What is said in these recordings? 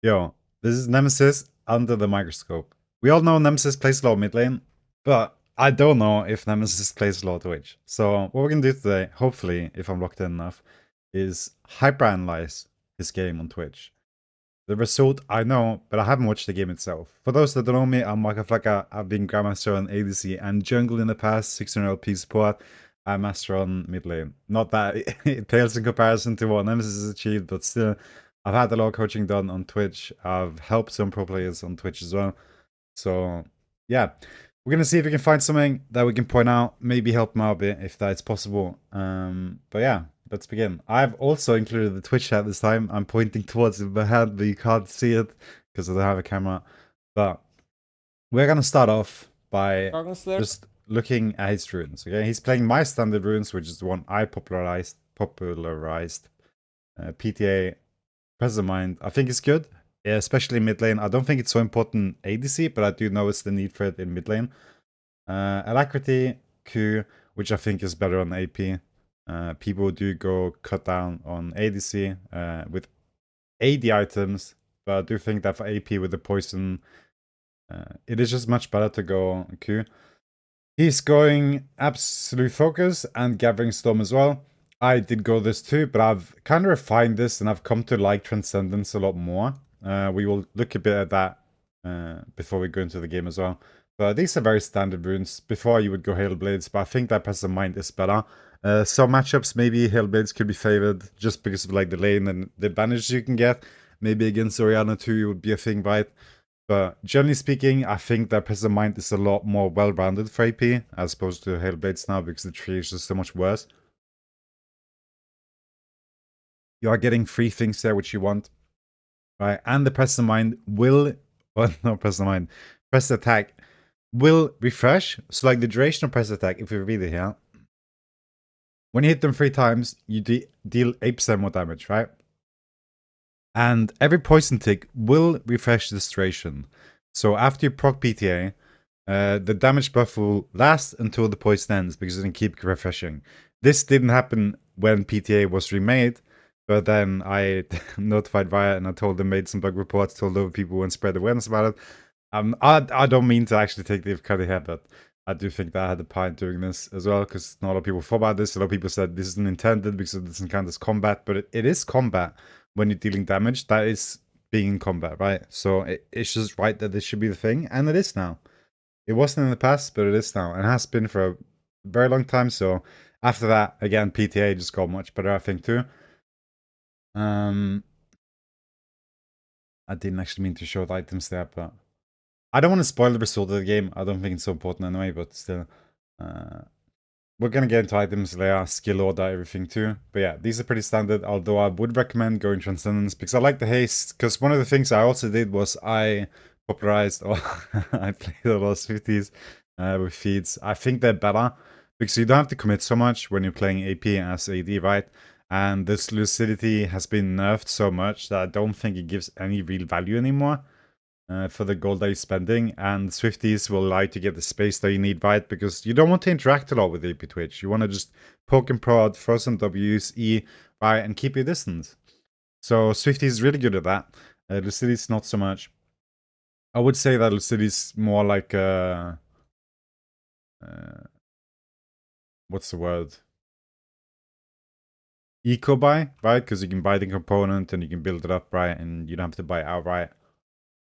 Yo, this is Nemesis under the microscope. We all know Nemesis plays low mid lane, but I don't know if Nemesis plays low Twitch. So what we're gonna do today, hopefully, if I'm locked in enough, is hyperanalyze his game on Twitch. The result I know, but I haven't watched the game itself. For those that don't know me, I'm Wackaflcka. I've been Grandmaster on ADC and Jungle in the past, 600 LP support. I'm Master on mid lane. Not that it pales in comparison to what Nemesis has achieved, but still, I've had a lot of coaching done on Twitch. I've helped some pro players on Twitch as well. So, yeah. We're going to see if we can find something that we can point out, maybe help them out a bit if that's possible. But yeah, let's begin. I've also included the Twitch chat this time. I'm pointing towards it, but you can't see it because I don't have a camera. But we're going to start off by just looking at his runes. Okay, he's playing my standard runes, which is the one I popularized. PTA, Presence of Mind. I think it's good, yeah, especially mid lane. I don't think it's so important ADC, but I do notice the need for it in mid lane. Alacrity, Q, which I think is better on AP. People do go cut down on ADC with AD items, but I do think that for AP with the poison, it is just much better to go Q. He's going Absolute Focus and Gathering Storm as well. I did go this too, but I've kind of refined this and I've come to like Transcendence a lot more. We will look a bit at that before we go into the game as well. But these are very standard runes. Before you would go Hail Blades, but I think that Presence of Mind is better. Some matchups, maybe Hail Blades could be favored just because of like the lane and the advantage you can get. Maybe against Orianna 2 would be a thing, right? But generally speaking, I think that Presence of Mind is a lot more well-rounded for AP as opposed to Hail Blades now because the tree is just so much worse. You are getting 3 things there which you want, right? And the Presence of Mind will, well, not Presence of Mind, Press Attack will refresh. So like the duration of Press Attack, if we read it here, when you hit them 3 times, you deal 8% more damage, right? And every poison tick will refresh this duration. So after you proc PTA, the damage buff will last until the poison ends because it can keep refreshing. This didn't happen when PTA was remade, but then I notified Riot and I told them, made some bug reports, told other people and spread awareness about it. I don't mean to actually take the cut here, but I do think that I had a part in doing this as well because not a lot of people thought about this. A lot of people said this isn't intended because it doesn't count as combat, but it is combat when you're dealing damage. That is being in combat, right? So it's just right that this should be the thing, and it is now. It wasn't in the past, but it is now, and has been for a very long time. So after that, again, PTA just got much better, I think, too. I didn't actually mean to show the items there, but I don't want to spoil the result of the game. I don't think it's so important anyway, but still. We're going to get into items later, skill order, everything too. But yeah, these are pretty standard, although I would recommend going Transcendence because I like the haste. Because one of the things I also did was I popularized, or I played a lot of Swifties with feeds. I think they're better because you don't have to commit so much when you're playing AP as AD, right? And this lucidity has been nerfed so much that I don't think it gives any real value anymore. For the gold that you're spending, and Swifties will allow you to get the space that you need, right? Because you don't want to interact a lot with AP Twitch. You want to just poke and prod, throw some Ws, E, right, and keep your distance. So Swifties is really good at that. Lucidity's not so much. I would say that Lucidity's more like what's the word? Eco buy, right? Because you can buy the component and you can build it up, right? And you don't have to buy it outright.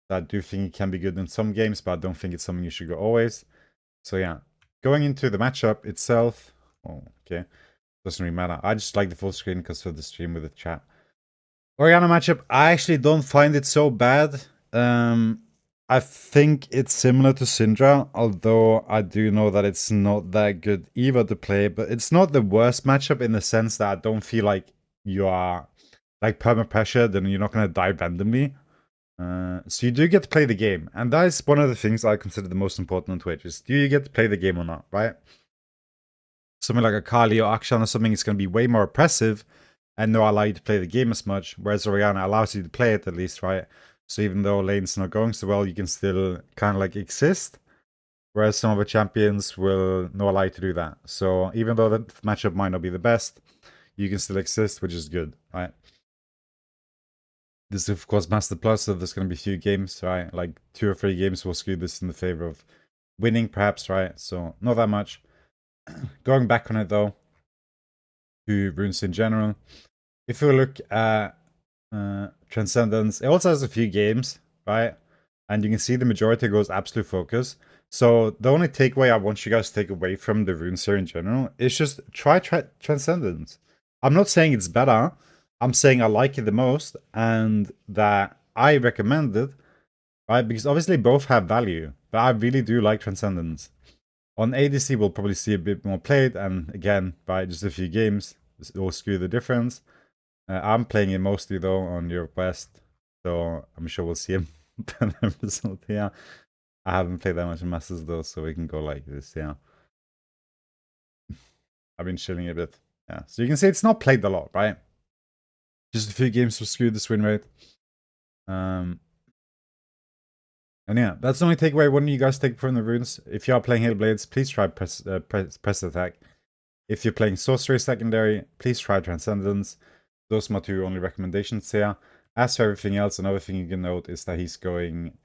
I do think it can be good in some games, but I don't think it's something you should go always. So yeah, going into the matchup itself. Oh, okay. Doesn't really matter. I just like the full screen because of the stream with the chat. Orianna matchup, I actually don't find it so bad. I think it's similar to Syndra, although I do know that it's not that good either to play, but it's not the worst matchup in the sense that I don't feel like you are like perma-pressured and you're not going to die randomly. So you do get to play the game, and that is one of the things I consider the most important on Twitch, is do you get to play the game or not, right? Something like a Kali or Akshan or something is going to be way more oppressive and not allow you to play the game as much, whereas Orianna allows you to play it at least, right? So even though lane's not going so well, you can still kind of like exist, whereas some of the champions will not allow you to do that. So even though the matchup might not be the best, you can still exist, which is good, right? This is, of course, Master Plus, so there's going to be a few games, right? Like 2 or 3 games will skew this in the favor of winning, perhaps, right? So, not that much. Going back on it, though, to runes in general. If we look at Transcendence, it also has a few games, right? And you can see the majority goes absolute focus. So the only takeaway I want you guys to take away from the runes here in general is just try Transcendence. I'm not saying it's better. I'm saying I like it the most and that I recommend it, right? Because obviously both have value, but I really do like Transcendence. On ADC, we'll probably see a bit more played, and again, by just a few games, it will skew the difference. I'm playing it mostly though on Europe West, so I'm sure we'll see a better result here. I haven't played that much Masters though, so we can go like this, yeah. I've been chilling a bit, yeah. So you can see it's not played a lot, right? Just a few games to skew this win rate. And yeah, that's the only takeaway. What do you guys take from the runes? If you are playing Hailblades, please try press attack. If you're playing Sorcery Secondary, please try Transcendence. Those are my 2 only recommendations here. As for everything else, another thing you can note is that he's going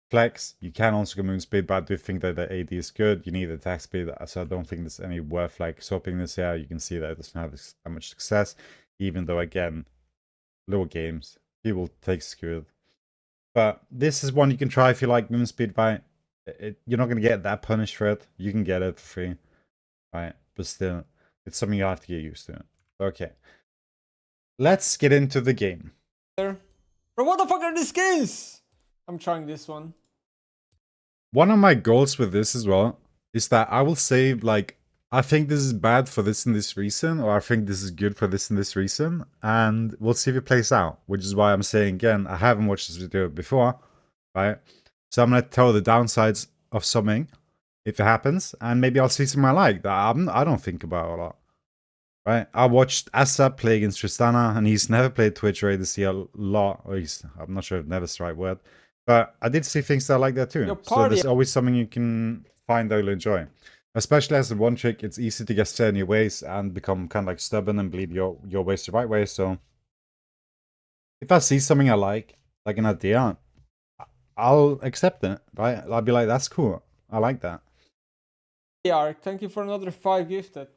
Flex. You can also go Moon Speed, but I do think that the AD is good. You need attack speed, so I don't think there's any worth like swapping this here. You can see that it doesn't have that much success, even though, again, little games, he will take skewed. But this is one you can try if you like Moon Speed, right? You're not going to get that punished for it. You can get it for free, right? But still, it's something you have to get used to. Okay. Let's get into the game. Bro, what the fuck are these skins? I'm trying this one. One of my goals with this as well is that I will say, like, I think this is bad for this and this reason, or I think this is good for this and this reason, and we'll see if it plays out, which is why I'm saying again, I haven't watched this video before, right? So I'm going to tell the downsides of something if it happens, and maybe I'll see something I like that I don't think about a lot. Right, I watched Asa play against Tristana, and he's never played Twitch or ADC a lot, or I'm not sure if never's the right word, but I did see things that I like that too. So there's always something you can find that you'll enjoy. Especially as a one trick, it's easy to get set in your ways and become kind of like stubborn and believe your way's the right way. So if I see something I like an idea, I'll accept it, right? I'll be like, that's cool. I like that. Yeah, thank you for another 5 gifted.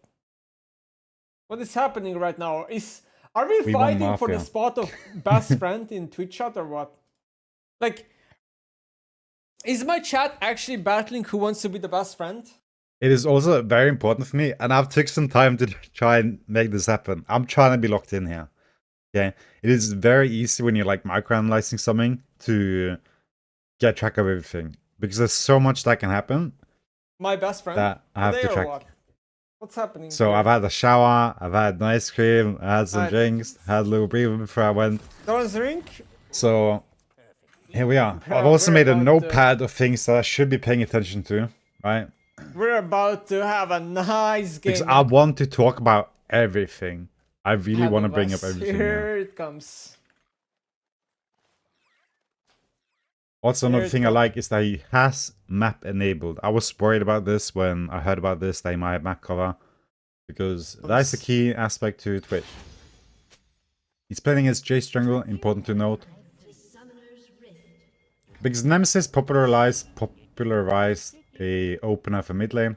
What is happening right now? Are we fighting for the spot of best friend in Twitch chat or what? Like, is my chat actually battling who wants to be the best friend? It is also very important for me, and I've took some time to try and make this happen. I'm trying to be locked in here. Okay, it is very easy when you're like microanalyzing something to get track of everything, because there's so much that can happen. My best friend that I have to track. What? What's happening? So here? I've had a shower, I've had an ice cream, I had some drinks, had a little breather before I went. Don't drink. So here we are. I've also made a notepad of things that I should be paying attention to, right? We're about to have a nice game. Because I want to talk about everything. I really want to bring up everything. Here it comes. Also, another thing I like is that he has map enabled. I was worried about this when I heard about this, that he might have map cover. Because that's the key aspect to Twitch. He's playing as Jace jungle, important to note. Because Nemesis popularized a opener for mid lane,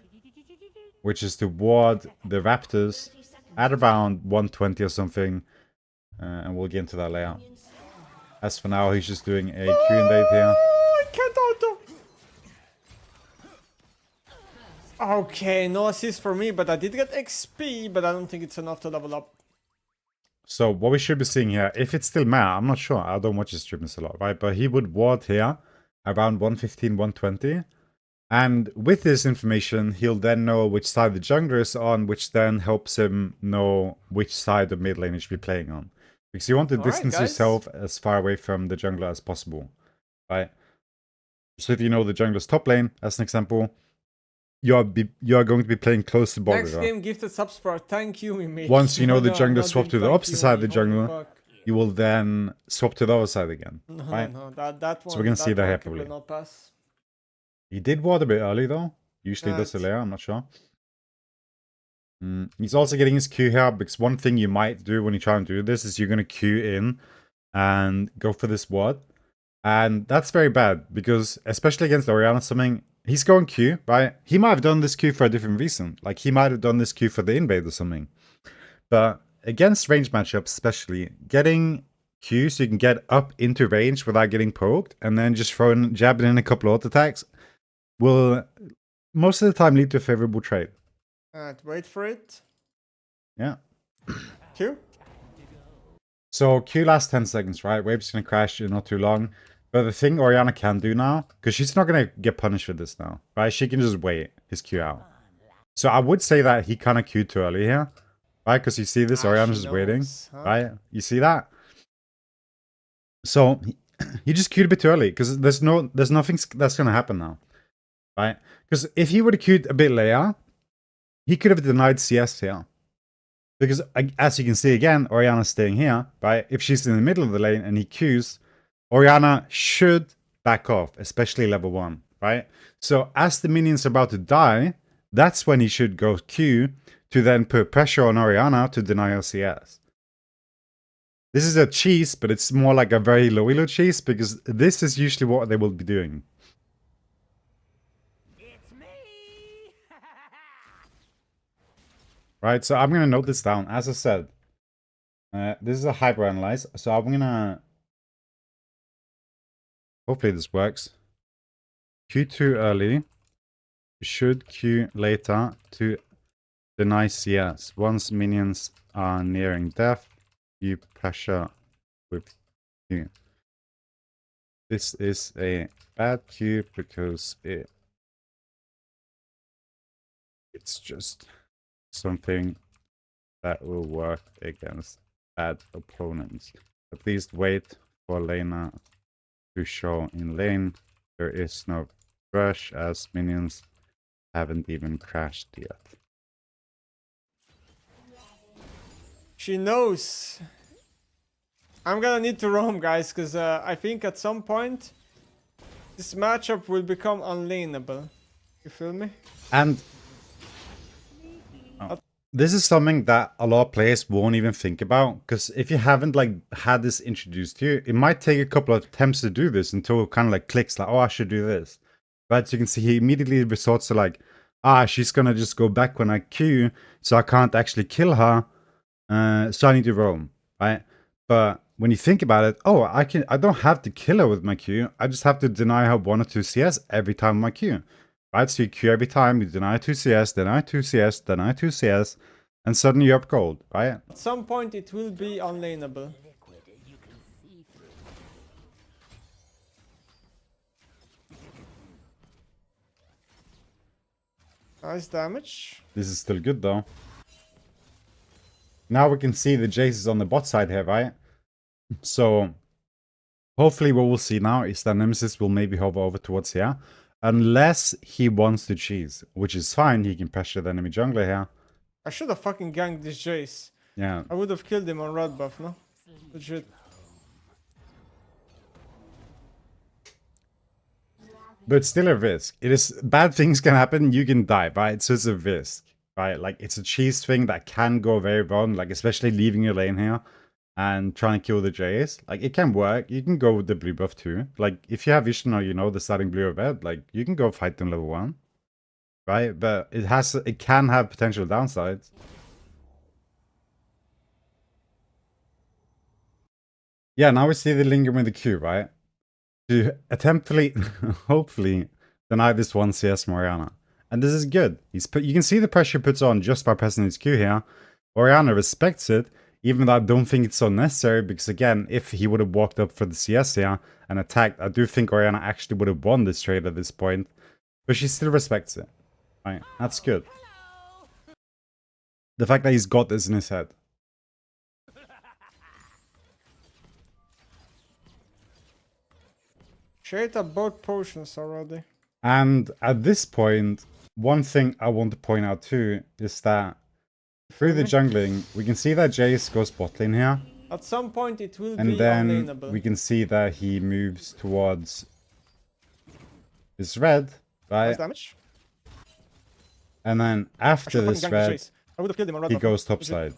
which is to ward the Raptors at around 120 or something. And we'll get into that later. As for now, he's just doing a Q invade here. I can't auto. Okay, no assist for me, but I did get XP, but I don't think it's enough to level up. So what we should be seeing here, if it's still mad, I'm not sure. I don't watch his streams a lot, right? But he would ward here around 115, 120. And with this information, he'll then know which side the jungler is on, which then helps him know which side of mid lane he should be playing on. Because you want to distance yourself as far away from the jungler as possible, right? So if you know the jungler's top lane, as an example, you are going to be playing close to bot. Next game, gifted subs for thank you, mate. Once you know the jungler swap to the opposite side of the jungler, you will then swap to the other side again, right? No, that one. So we're going to see that here probably. Not pass. He did ward a bit early though. Usually does a layer, I'm not sure. He's also getting his Q here, because one thing you might do when you try and do this is you're going to Q in and go for this ward. And that's very bad because, especially against Orianna something, he's going Q, right? He might have done this Q for a different reason. Like, he might have done this Q for the invade or something. But against range matchups, especially, getting Q so you can get up into range without getting poked, and then just jabbing in a couple of auto attacks will most of the time lead to a favorable trade. Wait for it. Yeah. Q? So Q lasts 10 seconds, right? Wave's gonna crash in not too long. But the thing Orianna can do now, because she's not gonna get punished for this now, right? She can just wait his Q out. So I would say that he kind of Q'd too early here, right? Because you see this, Orianna's just waiting, right? You see that? So he just Q'd a bit too early, because there's nothing that's gonna happen now, right? Because if he would have Q'd a bit later, he could have denied CS here. Because, as you can see again, Orianna's staying here, right? If she's in the middle of the lane and he Qs, Orianna should back off, especially level 1, right? So as the minions are about to die, that's when he should go Q to then put pressure on Orianna to deny her CS. This is a cheese, but it's more like a very low elo cheese, because this is usually what they will be doing. Right, so I'm going to note this down. As I said, this is a hyper analyze, so I'm going to... Hopefully this works. Q too early. Should Q later to deny CS. Once minions are nearing death, you pressure with Q. This is a bad Q because it's just something that will work against bad opponents. At least wait for Lena to show in lane. There is no rush as minions haven't even crashed yet. She knows. I'm gonna need to roam, guys, because I think at some point this matchup will become unlaneable. You feel me? And this is something that a lot of players won't even think about, because if you haven't like had this introduced to you, it might take a couple of attempts to do this until it kind of like clicks, like, oh, I should do this. But you can see he immediately resorts to like, she's gonna just go back when I Q, so I can't actually kill her, so I need to roam, right? But when you think about it, I don't have to kill her with my Q, I just have to deny her 1 or 2 CS every time my Q. Right, so you Q every time, you deny 2 CS, deny 2 CS, deny 2 CS, and suddenly you're up gold, right? At some point it will be unlaneable. Nice damage. This is still good though. Now we can see the Jace is on the bot side here, right? So hopefully what we'll see now is that Nemesis will maybe hover over towards here. Unless he wants to cheese, which is fine. He can pressure the enemy jungler here. I should have fucking ganked this Jace. Yeah. I would have killed him on red buff, no? Legit. But it's still a risk. It is bad things can happen. You can die, right? So it's a risk, right? Like it's a cheese thing that can go very wrong. Like especially leaving your lane here and trying to kill the Jace. Like it can work. You can go with the blue buff too. Like if you have vision or you know the starting blue or red, like you can go fight them level 1, right? But it can have potential downsides. Yeah, now we see the linger with the Q, right? To attemptfully, hopefully, deny this 1 CS Orianna. And this is good. You can see the pressure puts on just by pressing his Q here. Orianna respects it, even though I don't think it's so necessary, because again, if he would have walked up for the CS here and attacked, I do think Orianna actually would have won this trade at this point. But she still respects it. Right, that's good. The fact that he's got this in his head. She ate up both potions already. And at this point, one thing I want to point out too is that through the jungling, we can see that Jace goes bot lane here. At some point it will be unlaneable. And then unlaneable. we can see that he moves towards this red, right? Nice damage. And then after this red, I would have killed him on red he buff. goes topside.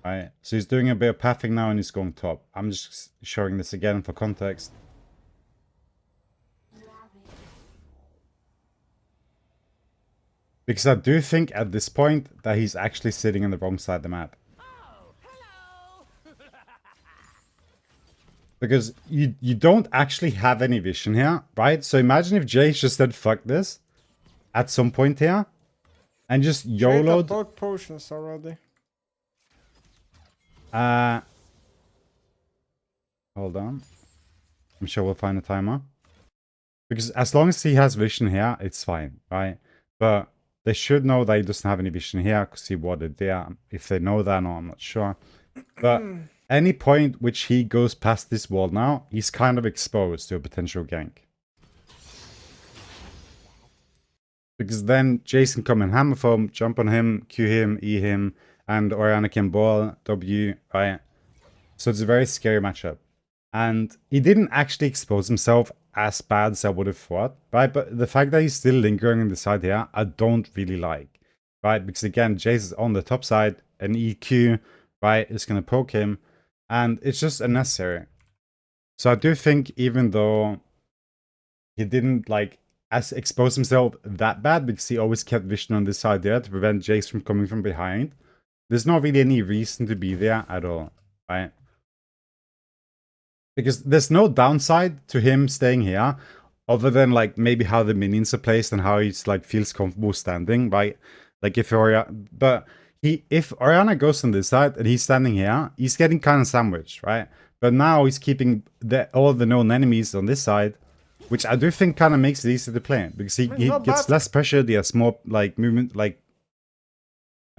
Right? So he's doing a bit of pathing now and he's going top. I'm just showing this again for context. Because I do think at this point that he's actually sitting on the wrong side of the map. Because you don't actually have any vision here, right? So imagine if Jace just said fuck this at some point here and just YOLO'd. both potions already. Hold on. I'm sure we'll find a timer. Because as long as he has vision here, it's fine, right? But they should know that he doesn't have any vision here because he warded there. If they know that or not, I'm not sure. But any point which he goes past this wall now, he's kind of exposed to a potential gank. Because then Jason come and hammer foam, jump on him, Q him, E him, and Orianna can ball, W, right? So it's a very scary matchup. And he didn't actually expose himself as bad as I would have thought, right? But the fact that he's still lingering on the side here, I don't really like, right? Because again, Jace is on the top side, an EQ, right, is going to poke him, and it's just unnecessary. So I do think even though he didn't like as expose himself that bad because he always kept vision on this side there to prevent Jace from coming from behind, there's not really any reason to be there at all, right? Because there's no downside to him staying here other than like maybe how the minions are placed and how he's like feels comfortable standing, right? Like if if Orianna goes on this side and he's standing here, he's getting kind of sandwiched, right? But now he's keeping all the known enemies on this side, which I do think kind of makes it easy to play because he gets less pressure. He has more like movement, like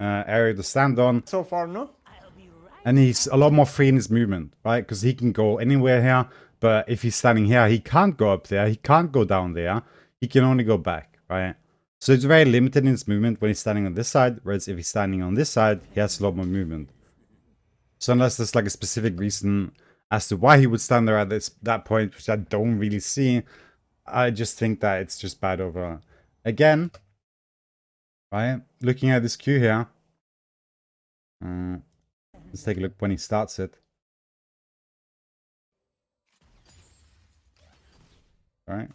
area to stand on. So far, no? And he's a lot more free in his movement, right? Because he can go anywhere here. But if he's standing here, he can't go up there. He can't go down there. He can only go back, right? So it's very limited in his movement when he's standing on this side. Whereas if he's standing on this side, he has a lot more movement. So unless there's like a specific reason as to why he would stand there at that point, which I don't really see, I just think that it's just bad overall. Again, right? Looking at this queue here. Let's take a look when he starts it. All right.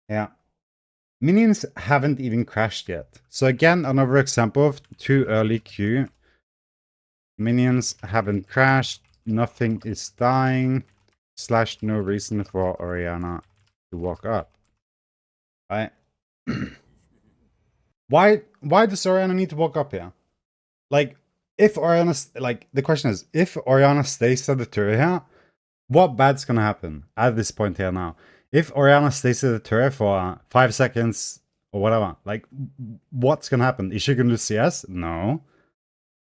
Yeah. Minions haven't even crashed yet. So again, another example of too early queue. Minions haven't crashed. Nothing is dying. / no reason for Orianna to walk up. Right? Why does Orianna need to walk up here? Like, if Orianna, like, the question is, if Orianna stays at the turret here, what bad's gonna happen at this point here now? If Orianna stays at the turret for 5 seconds or whatever, like, what's gonna happen? Is she gonna lose CS? No.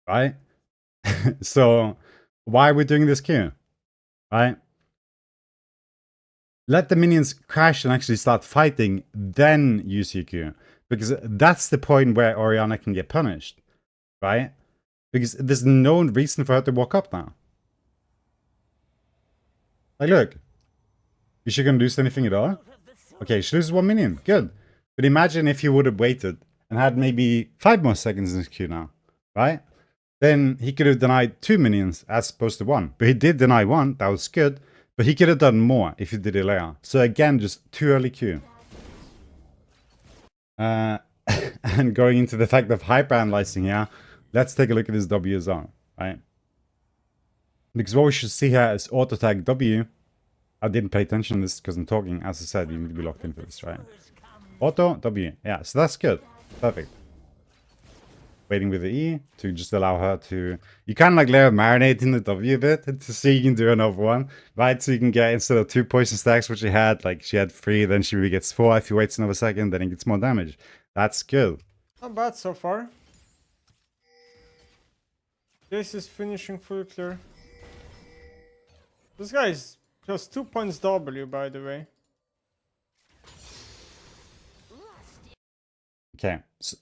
Right? So, why are we doing this queue? Right? Let the minions crash and actually start fighting, then use your Q. Because that's the point where Orianna can get punished. Right? Because there's no reason for her to walk up now. Like, look. Is she gonna lose anything at all? Okay, she loses 1 minion. Good. But imagine if he would have waited and had maybe 5 more seconds in his queue now. Right? Then he could have denied 2 minions as opposed to 1. But he did deny 1. That was good. But he could have done more if he did it later. So again, just too early queue. And going into the fact of hyper-analyzing here, let's take a look at his W as well, right? Because what we should see here is auto-tag W. I didn't pay attention to this because I'm talking. As I said, you need to be locked in for this, right? Auto, W. Yeah, so that's good. Perfect. Waiting with the E to just allow her to... You kind of like let her marinate in the W a bit to see you can do another one, right? So you can get, instead of 2 poison stacks, which she had, like she had 3, then she really gets 4. If you wait another second, then it gets more damage. That's good. Not bad so far. This is finishing fully clear. This guy is just 2 points W, by the way. Okay. So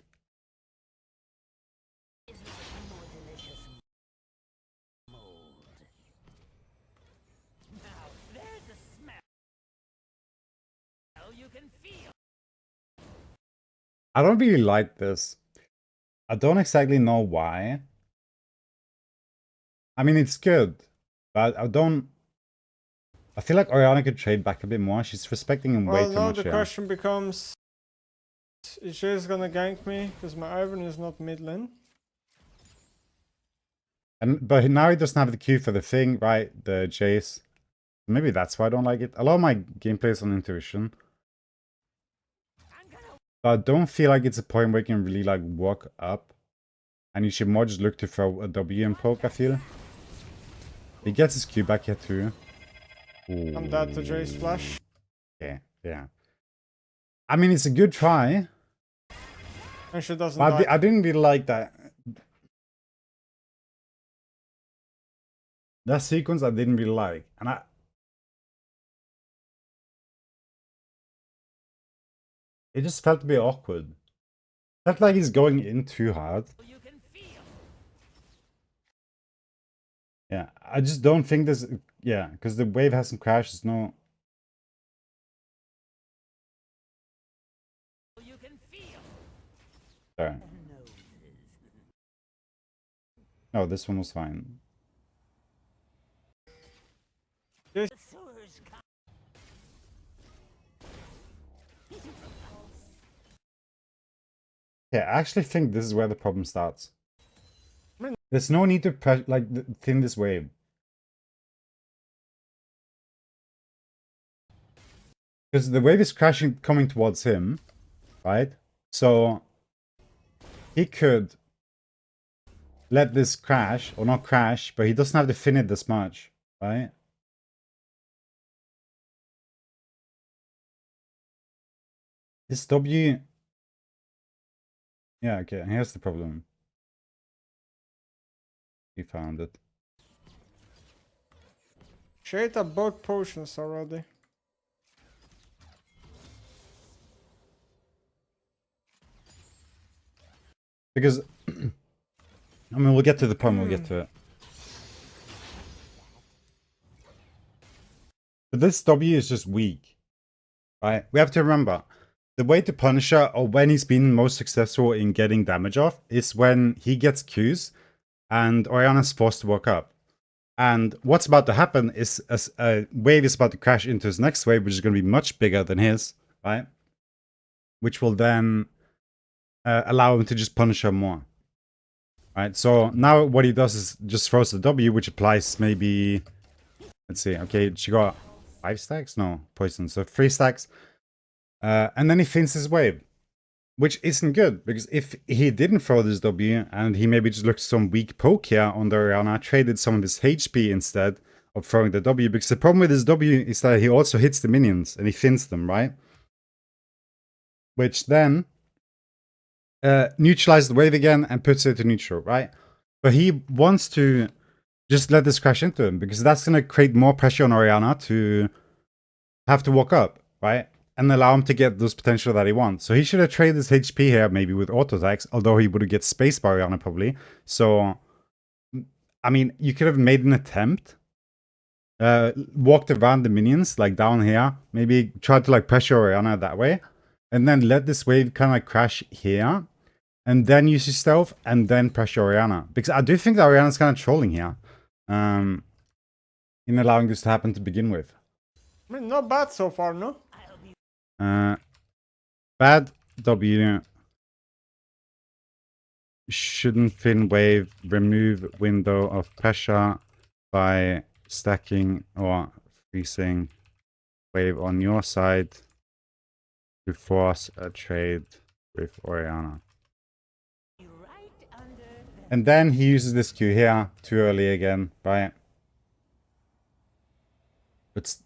I don't really like this. I don't exactly know why. I mean, it's good, but I don't... I feel like Orianna could trade back a bit more. She's respecting him way too Well, now much the here. question becomes... Is Jace gonna gank me? Because my Ivern is not mid lane. But now he doesn't have the Q for the thing, right? The Jace. Maybe that's why I don't like it. A lot of my gameplay is on intuition. But I don't feel like it's a point where you can really like walk up. And you should more just look to throw a W and poke, I feel. He gets his Q back here too. Ooh. I'm dead to Jace flash. Yeah. I mean, it's a good try. And she doesn't die. I didn't really like that. That sequence I didn't really like. And it just felt a bit awkward. Felt like he's going in too hard. Yeah, I just don't think this... Yeah, because the wave hasn't crashed. There's no... Sorry. No, this one was fine. Jace. Yeah, I actually think this is where the problem starts. There's no need to thin this wave. Because the wave is crashing, coming towards him, right? So he could let this crash, or not crash, but he doesn't have to thin it this much, right? This W... Yeah, okay, here's the problem. He found it. She ate up both potions already. Because... I mean, we'll get to the problem, we'll get to it. But this W is just weak, right? We have to remember, the way to punish her, or when he's been most successful in getting damage off, is when he gets Qs and Orianna's forced to walk up. And what's about to happen is a wave is about to crash into his next wave, which is going to be much bigger than his, right? Which will then allow him to just punish her more. Right, so now what he does is just throws the W, which applies maybe... Let's see, okay, she got 5 stacks? No, poison, so 3 stacks. And then he fins his wave, which isn't good, because if he didn't throw this W, and he maybe just looked some weak poke here on the Orianna, traded some of his HP instead of throwing the W, because the problem with this W is that he also hits the minions, and he fins them, right? Which then neutralizes the wave again and puts it to neutral, right? But he wants to just let this crash into him, because that's going to create more pressure on Orianna to have to walk up, right? And allow him to get those potential that he wants. So he should have traded his HP here, maybe with auto attacks, although he would have get space by Orianna probably. So, I mean, you could have made an attempt. Walked around the minions, like down here. Maybe tried to like pressure Orianna that way. And then let this wave kind of like crash here. And then use your stealth, and then pressure Orianna. Because I do think that Orianna's kind of trolling here. In allowing this to happen to begin with. I mean, not bad so far, no? Bad W. Shouldn't thin wave remove window of pressure by stacking or freezing wave on your side to force a trade with Orianna. And then he uses this Q here too early again, right? But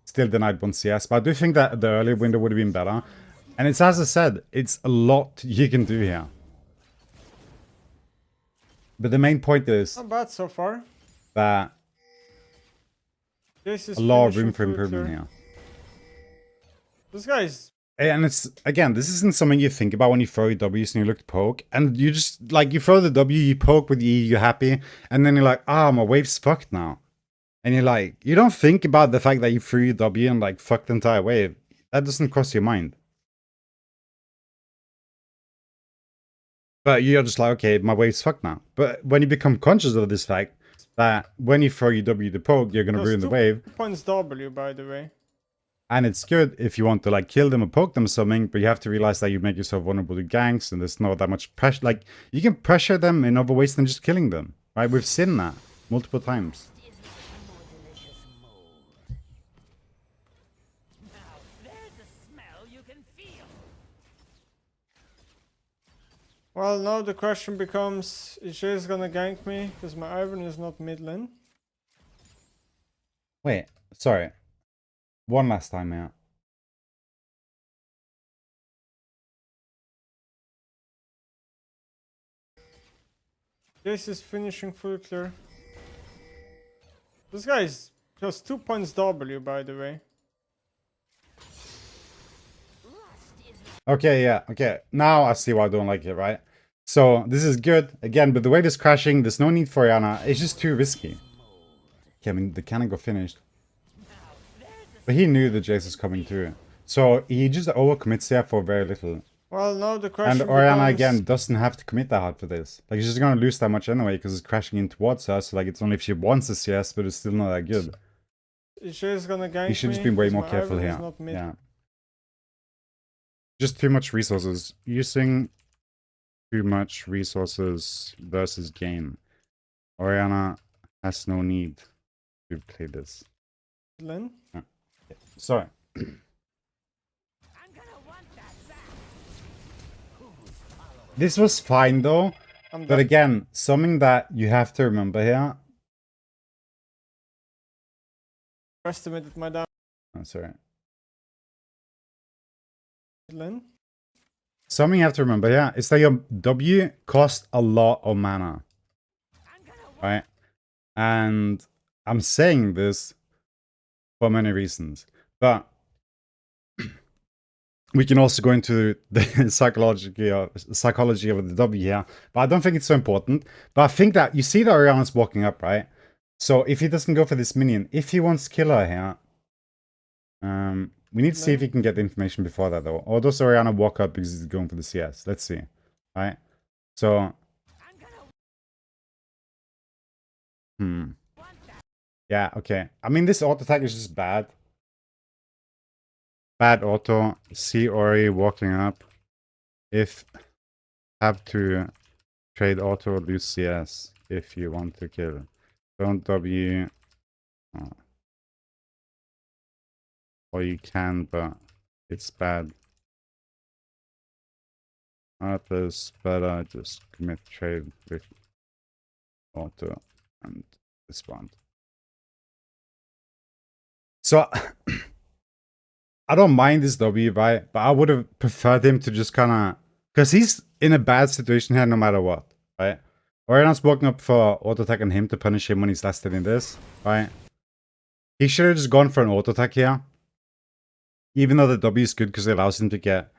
still denied 1 CS. But I do think that the earlier window would have been better. And it's, as I said, it's a lot you can do here. But the main point is... Not bad so far. That This is a lot of room for improvement here. This guy's... And it's, again, this isn't something you think about when you throw your W's and you look to poke. And you just, like, you throw the W, you poke with E, you're happy. And then you're like, ah, my wave's fucked now. And you're like, you don't think about the fact that you threw your W and, like, fucked the entire wave. That doesn't cross your mind. But you're just like, okay, my wave's fucked now. But when you become conscious of this fact, that when you throw your W to poke, you're going to ruin the wave. 2 points W, by the way. And it's good if you want to like kill them or poke them or something, but you have to realize that you make yourself vulnerable to ganks and there's not that much pressure. Like, you can pressure them in other ways than just killing them, right? We've seen that multiple times. Well, now the question becomes, is Jace gonna gank me? Because my Iron is not mid lane. Wait, sorry. One last time out. Jace is finishing full clear. This guy is just 2 points W, by the way. Okay, yeah, okay. Now I see why I don't like it, right? So, this is good. Again, but the way this crashing, there's no need for Orianna. It's just too risky. Okay, I mean, the cannon got finished. But he knew the Jace was coming through. So, he just overcommits here for very little. Well, now the question And Orianna, becomes... again, doesn't have to commit that hard for this. Like, she's gonna lose that much anyway, because it's crashing in towards her. So, like, it's only if she wants a CS, but it's still not that good. Is Jace gonna gank me? He should just be way more careful here. Yeah. Just too much resources. Using too much resources versus game. Orianna has no need to play this. Lane? Okay. Sorry. This was fine though. But again, something that you have to remember here. Estimated my damage. Oh, sorry. Lane? Something you have to remember here is that your W costs a lot of mana. Right? And I'm saying this for many reasons. But we can also go into the psychology of the W here. But I don't think it's so important. But I think that you see that Orianna's walking up, right? So if he doesn't go for this minion, if he wants killer here, we need to see if he can get the information before that though. Or does Orianna walk up because he's going for the CS? Let's see. Right? So... Yeah, okay. I mean, this auto attack is just bad. Bad auto. See Ori walking up. If have to trade auto, lose CS if you want to kill. Don't W. Oh. Or you can, but it's bad. It's better just commit trade with auto and respond. So I don't mind this W, right? But I would have preferred him to just kind of... Because he's in a bad situation here no matter what, right? Orianna's walking up for auto attack on him to punish him when he's last hitting this, right? He should have just gone for an auto attack here. Even though the W is good because it allows him to get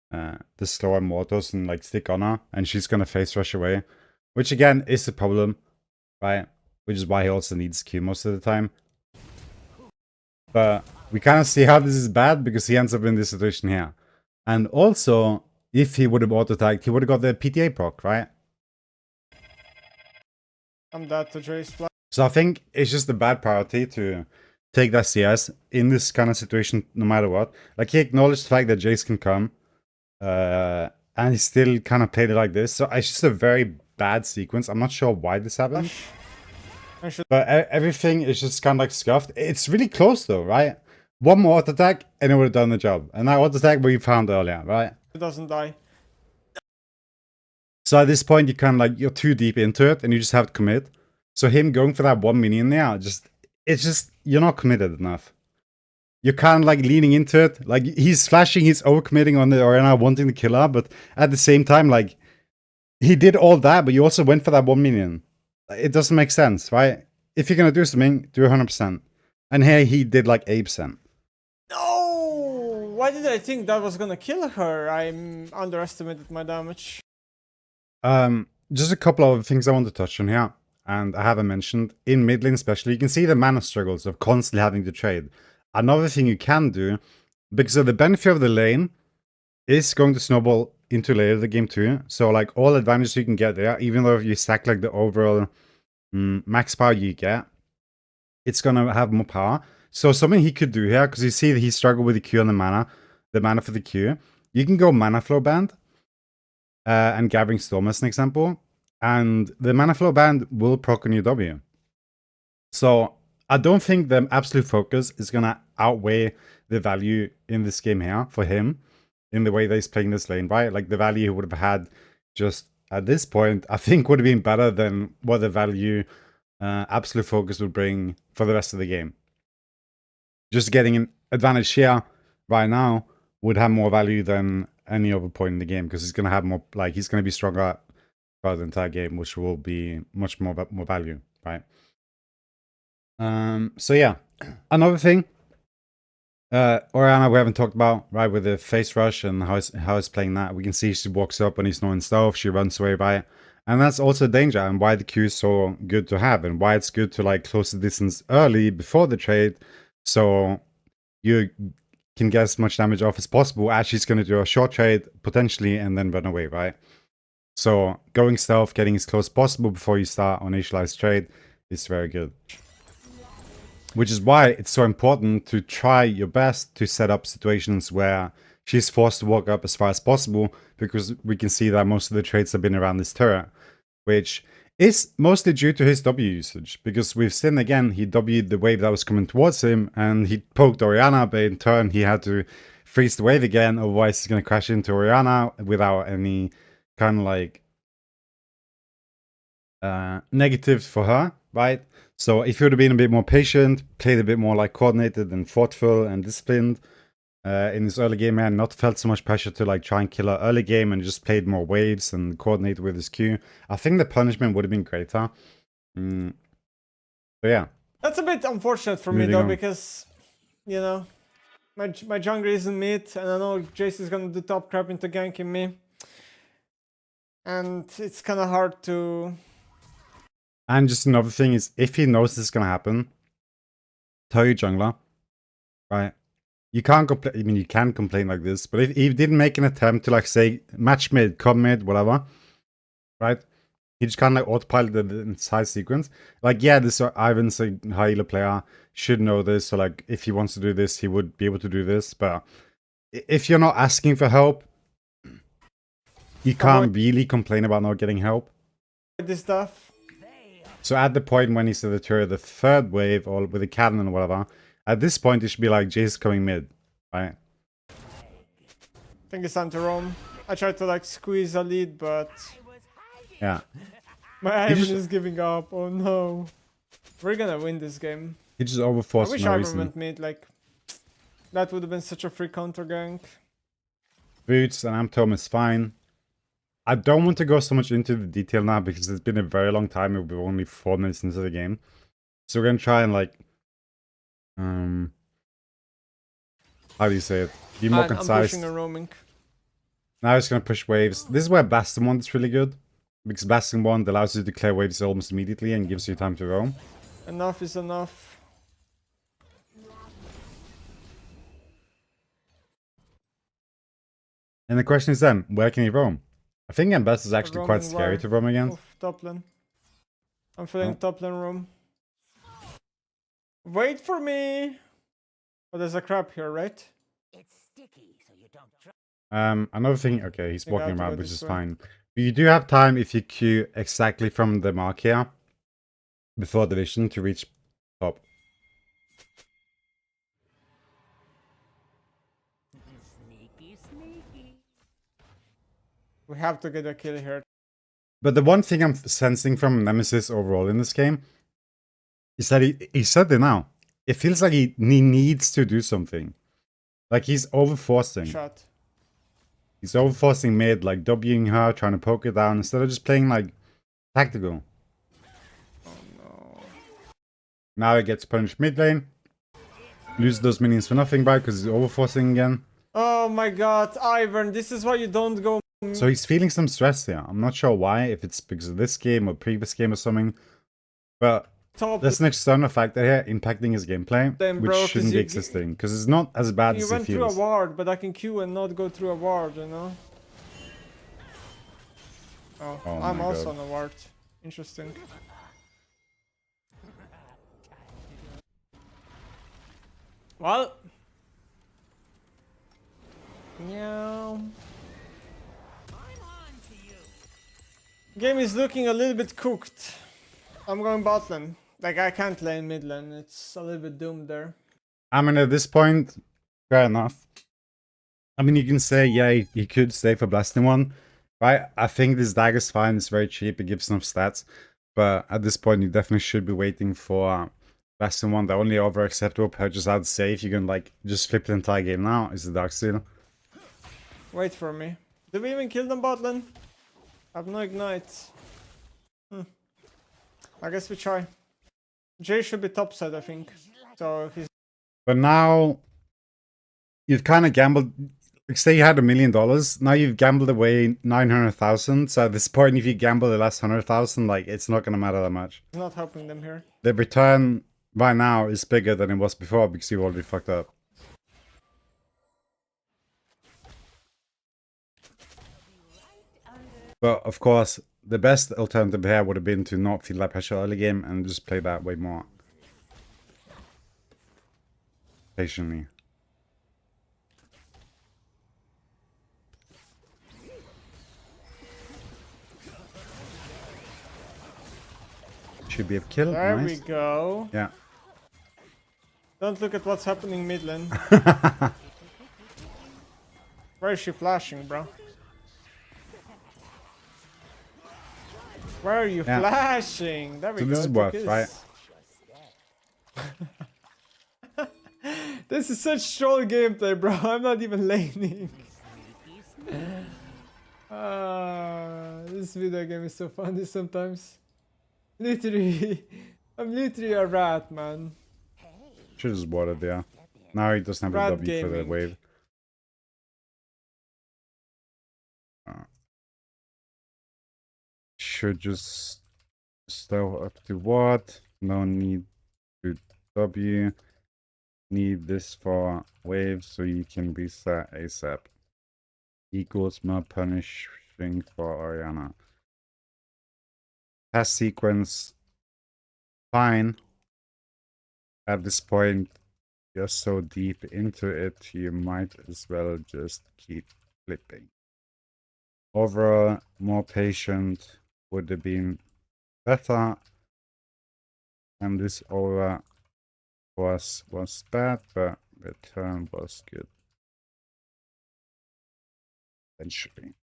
the slower mortals and like stick on her. And she's going to face rush away. Which again is a problem, right? Which is why he also needs Q most of the time. But we kind of see how this is bad because he ends up in this situation here. And also, if he would have auto-attacked, he would have got the PTA proc, right? I'm dead to Jace. So I think it's just a bad priority to take that CS in this kind of situation no matter what. Like, he acknowledged the fact that Jace can come. And he still kind of played it like this. So it's just a very bad sequence. I'm not sure why this happened. But everything is just kind of like scuffed. It's really close though, right? One more auto attack and it would have done the job. And that auto attack we found earlier, right? It doesn't die. So at this point, you kind of like, you're too deep into it and you just have to commit. So him going for that 1 minion there, it's just, you're not committed enough. You're kind of like leaning into it. Like, he's flashing, he's overcommitting on the Orianna wanting to kill her. But at the same time, like, he did all that, but you also went for that 1 minion. It doesn't make sense, right? If you're going to do something, do 100%. And here he did like 8%. No! Why did I think that was gonna kill her? I underestimated my damage. Just a couple of things I want to touch on here. And I haven't mentioned. In mid lane especially, you can see the mana struggles of constantly having to trade. Another thing you can do, because of the benefit of the lane, is going to snowball into later the game too. So like all advantages you can get there, even though if you stack like the overall max power you get, it's gonna have more power. So something he could do here, because you see that he struggled with the Q and the mana for the Q. You can go mana flow band and gathering storm as an example, and the mana flow band will proc on your W. So I don't think the absolute focus is gonna outweigh the value in this game here for him in the way that he's playing this lane, right? Like the value he would have had just at this point, I think would have been better than what the value absolute focus would bring for the rest of the game. Just getting an advantage here right now would have more value than any other point in the game, because he's going to have more, like he's going to be stronger throughout the entire game, which will be much more value, right? So yeah, another thing, Orianna we haven't talked about, right, with the face rush and how it's playing that. We can see she walks up when he's not in stealth, she runs away by it. And that's also danger, and why the Q is so good to have, and why it's good to like close the distance early before the trade, so you can get as much damage off as possible as she's going to do a short trade potentially and then run away, right? So going stealth, getting as close as possible before you start on initialized trade is very good. Which is why it's so important to try your best to set up situations where she's forced to walk up as far as possible, because we can see that most of the trades have been around this turret, which is mostly due to his W usage, because we've seen again, he W'd the wave that was coming towards him, and he poked Orianna, but in turn he had to freeze the wave again, otherwise he's going to crash into Orianna without any kind of like negatives for her, right? So if you would have been a bit more patient, played a bit more like coordinated and thoughtful and disciplined in this early game, and not felt so much pressure to like try and kill her early game, and just played more waves and coordinated with his Q, I think the punishment would have been greater. So yeah. That's a bit unfortunate for me though, because, you know, my jungler isn't mid, and I know Jace is gonna do top crap into ganking me. And it's kind of hard to... And just another thing is, if he knows this is going to happen, tell your jungler, right? You can't complain. I mean, you can complain like this, but if he didn't make an attempt to like say match mid, come mid, whatever, right? He just kind of like autopilot the entire sequence. Like, yeah, this Ivan's a high elo player, should know this. So like, if he wants to do this, he would be able to do this. But if you're not asking for help, you can't really complain about not getting help. This stuff. So at the point when he's at the turret, the third wave, or with the cannon or whatever, at this point it should be like Jace coming mid, right? I think it's time to roam. I tried to like squeeze a lead, but yeah, my Ivan is giving up. Oh no, we're gonna win this game. He just overforced. I wish Ivan went mid. Like that would have been such a free counter gank. Boots and Amtom is fine. I don't want to go so much into the detail now, because it's been a very long time. We're only 4 minutes into the game. So we're going to try and like... how do you say it? Be more concise. I'm pushing and roaming. Now it's going to push waves. This is where Bastion Wand is really good, because Bastion Wand allows you to clear waves almost immediately and gives you time to roam. Enough is enough. And the question is then, where can he roam? I think Embest is actually quite scary to roam against. Top lane. I'm feeling top lane roam. Wait for me! Oh, there's a crab here, right? It's sticky, so you don't another thing, okay, he's walking around, which is fine. But you do have time if you queue exactly from the mark here, before the vision, to reach top. Sneaky, sneaky. We have to get a kill here. But the one thing I'm sensing from Nemesis overall in this game is that he said it now. It feels like he needs to do something. Like he's overforcing. Shot. He's overforcing mid, like Wing her, trying to poke it down, instead of just playing like tactical. Oh no. Now he gets punished mid lane. Loses those minions for nothing, right? Because he's overforcing again. Oh my god, Ivern, this is why you don't go. So he's feeling some stress here. I'm not sure why, if it's because of this game or previous game or something. But there's an external factor here impacting his gameplay, which shouldn't be existing. Because it's not as bad as it feels. You went through a ward, but I can queue and not go through a ward, you know? Oh, Oh I'm my also God. on a ward. Interesting. Well. Meow. Game is looking a little bit cooked. I'm going bot lane. Like, I can't lane mid lane. It's a little bit doomed there. I mean, at this point, fair enough. I mean, you can say, yeah, he could stay for blasting one, right? I think this dagger's fine. It's very cheap. It gives enough stats. But at this point, you definitely should be waiting for blasting one. The only other acceptable purchase I'd say if you can, like, just flip the entire game now is the Darksteel. Wait for me. Did we even kill them bot lane? I have no ignite. I guess we try. Jay should be top side, I think. So he's... But now, you've kind of gambled. Like, say you had $1 million. Now you've gambled away 900,000. So at this point, if you gamble the last 100,000, like, it's not going to matter that much. not helping them here. The return right now is bigger than it was before because you already fucked up. But of course, the best alternative here would have been to not feel that pressure early game and just play that way more patiently. Should be a kill. There Nice. we go. Yeah. Don't look at what's happening mid lane. Where is she flashing, bro? Where are you flashing? There we So go. this is worth, right? This is such troll gameplay, bro. I'm not even laning. This video game is so funny sometimes. Literally, I'm literally a rat, man. Should just water there. Now he doesn't have Rat a W for the gaming. wave. Should just stow up to what? No need to W. Need this for wave so you can reset ASAP. Equals more punishing for Oriana. Past sequence. Fine. At this point, you're so deep into it, you might as well just keep flipping. Overall, more patient would have been better. And this over was bad, but return was good. Eventually.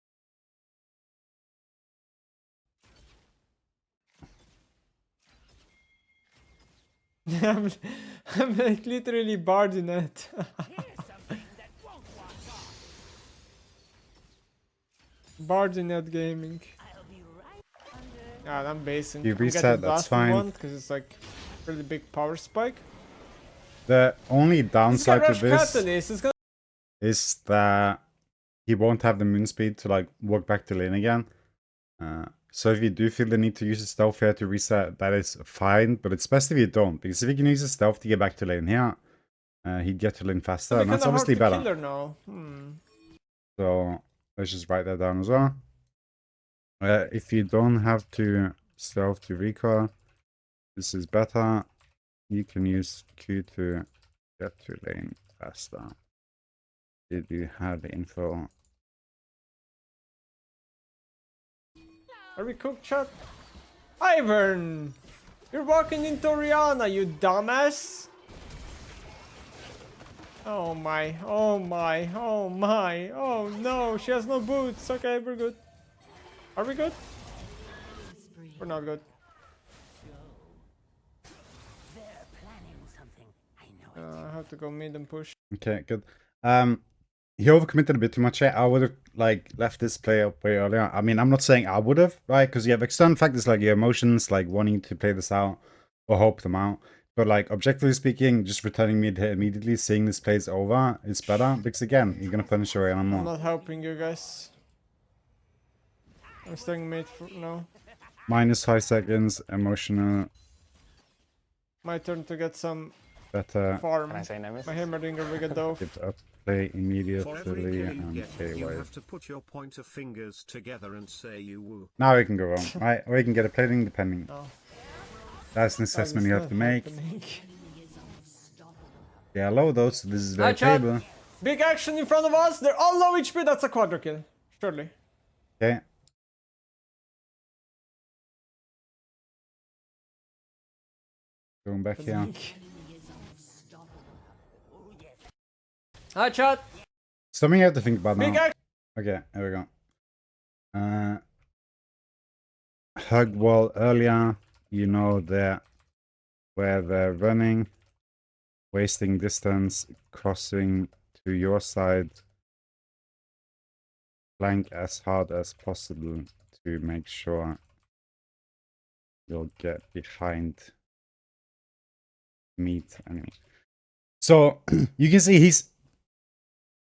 I'm like literally barding it. Barding gaming. Yeah, I'm basing. You I'm getting reset, that's blasting fine. one because it's like really big power spike. The only This guy downside to rush this catalyst. It's gonna... is that he won't have the moon speed to like walk back to lane again. So if you do feel the need to use a stealth here to reset, that is fine, but it's best if you don't, because if you can use a stealth to get back to lane here, he'd get to lane faster, and that's obviously better. Kill her now. So let's just write that down as well. If you don't have to stealth to recoil, this is better. You can use Q to get to lane faster. Did you have info? Are we cooked, chat? Ivern! You're walking into Oriana, you dumbass! Oh my, oh my, oh my, oh no, she has no boots. Okay, we're good. Are we good? We're not good. I have to go mid and push. Okay, good. He overcommitted a bit too much. I would have like left this play up way earlier. I mean, I'm not saying I would have, right? Because you have external factors like your emotions, like wanting to play this out or hope them out. But like objectively speaking, just returning mid here immediately, seeing this plays over, is better. Because again, you're gonna punish your animal more. I'm not helping you guys. I'm staying mid for now. -5 seconds, emotional. My turn to get some Better. farm. Can I say Nemesis? My Heimerdinger we get off. Give up. play For every immediately kill you and get, KY. you have to put your pointer fingers together and say you woo. Now we can go wrong, right? Or we can get a plating depending. No. That's an Like, assessment it's you not have to make. happening. They are low though, so this is very Hi, chat. playable. Big action in front of us. They're all low HP. That's a quadra kill. Surely. Okay. Going back here. Hi, chat. Something you have to think about Big now. action. Okay, here we go. Hug wall earlier, you know that where they're running, wasting distance, crossing to your side, flank as hard as possible to make sure you'll get behind meet enemy. So you can see he's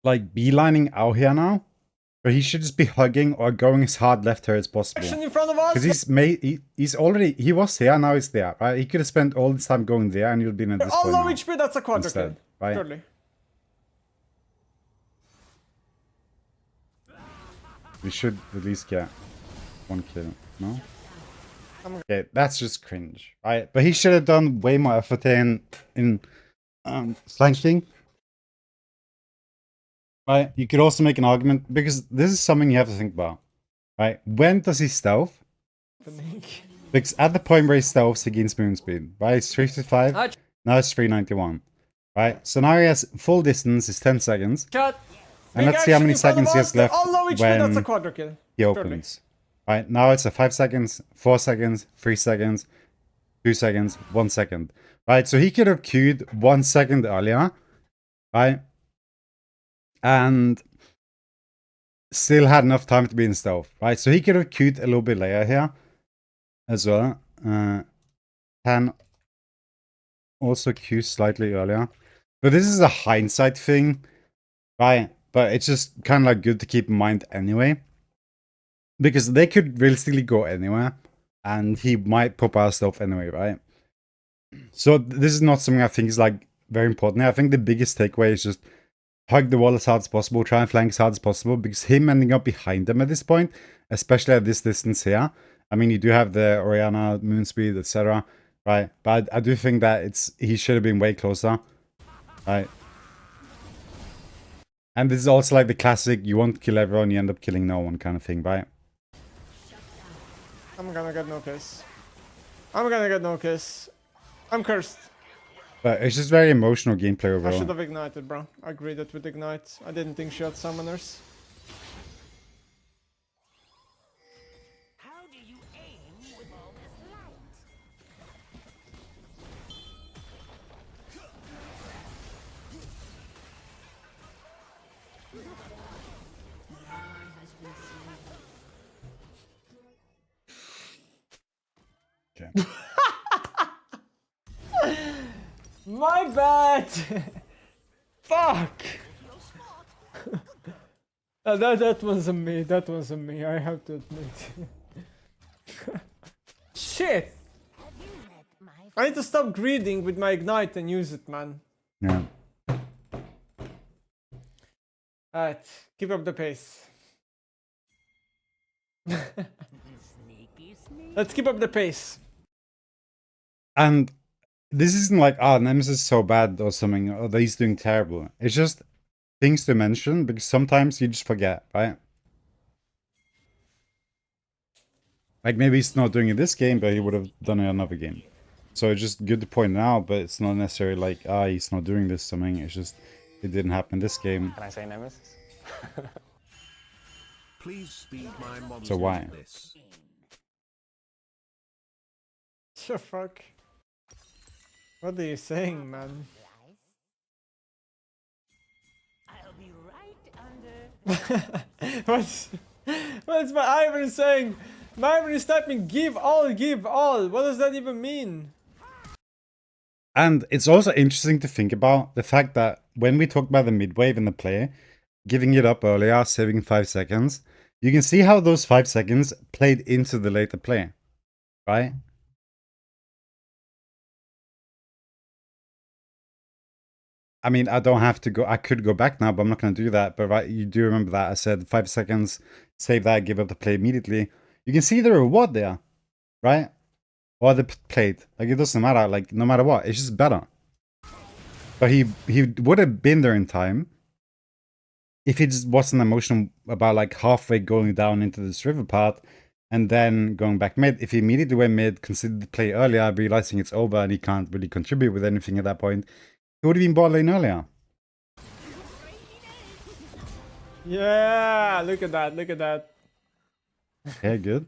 like beelining out here now, but he should just be hugging or going as hard left here as possible. Action in front of us. Because he's already, he was here, now he's there, right? He could have spent all this time going there and you'd been at They're this all point low now, HP. That's a quadra kill. instead, right? Surely. We should at least get one kill, no? Okay, that's just cringe, right? But he should have done way more effort in flanking. Right? You could also make an argument, because this is something you have to think about, right? When does he stealth? Because at the point where he stealths, he gains movement speed, right? It's 355, now it's 391, right? So now he has full distance, is 10 seconds. Chat. And let's see how many seconds he has left all low HP. That's a when quadra kill. he opens. Right, now it's a 5 seconds, 4 seconds, 3 seconds, 2 seconds, 1 second. Right, so he could have queued 1 second earlier, right? And still had enough time to be in stealth, right? So he could have queued a little bit later here as well. Can also queue slightly earlier. But this is a hindsight thing, right? But it's just kind of like good to keep in mind anyway. Because they could realistically go anywhere, and he might pop out stealth anyway, right? So this is not something I think is like very important. I think the biggest takeaway is just hug the wall as hard as possible, try and flank as hard as possible, because him ending up behind them at this point, especially at this distance here. I mean, you do have the Oriana, moon speed, etc., right? But I do think that he should have been way closer, right? And this is also like the classic, you won't kill everyone, you end up killing no one kind of thing, right? I'm gonna get no kiss. I'm gonna get no kiss. I'm cursed. But it's just very emotional gameplay overall. I should have ignited, bro. I agree that with ignite. I didn't think she had summoners. How do you aim with all this light? Okay. My bad! Fuck! That wasn't me. That wasn't me. I have to admit. Shit! Have you met my I need to stop greeding with my ignite and use it, man. Yeah. Alright, keep up the pace. sneaky sneak? Let's keep up the pace. And this isn't like, Nemesis is so bad or something, or that he's doing terrible. It's just things to mention, because sometimes you just forget, right? Like, maybe he's not doing it this game, but he would have done it in another game. So it's just good to point it out, but it's not necessarily like, he's not doing this something. It's just, it didn't happen this game. Can I say Nemesis? Please speed my moms So why? into this. The fuck? What are you saying, man? I'll be right under. What's my Ivory saying? My Ivory is typing give all, give all. What does that even mean? And it's also interesting to think about the fact that when we talk about the mid-wave in the play, giving it up earlier, saving 5 seconds, you can see how those 5 seconds played into the later play, right? I mean, I don't have to go. I could go back now, but I'm not going to do that. But right, you do remember that I said 5 seconds, save that, give up the play immediately. You can see the reward there, right? Or the plate. Like, it doesn't matter. Like, no matter what, it's just better. But he would have been there in time if he just wasn't emotional about like halfway going down into this river part and then going back mid. If he immediately went mid, considered the play earlier, realizing it's over and he can't really contribute with anything at that point, he would have been bot lane earlier. Yeah, look at that. Look at that. Yeah, good.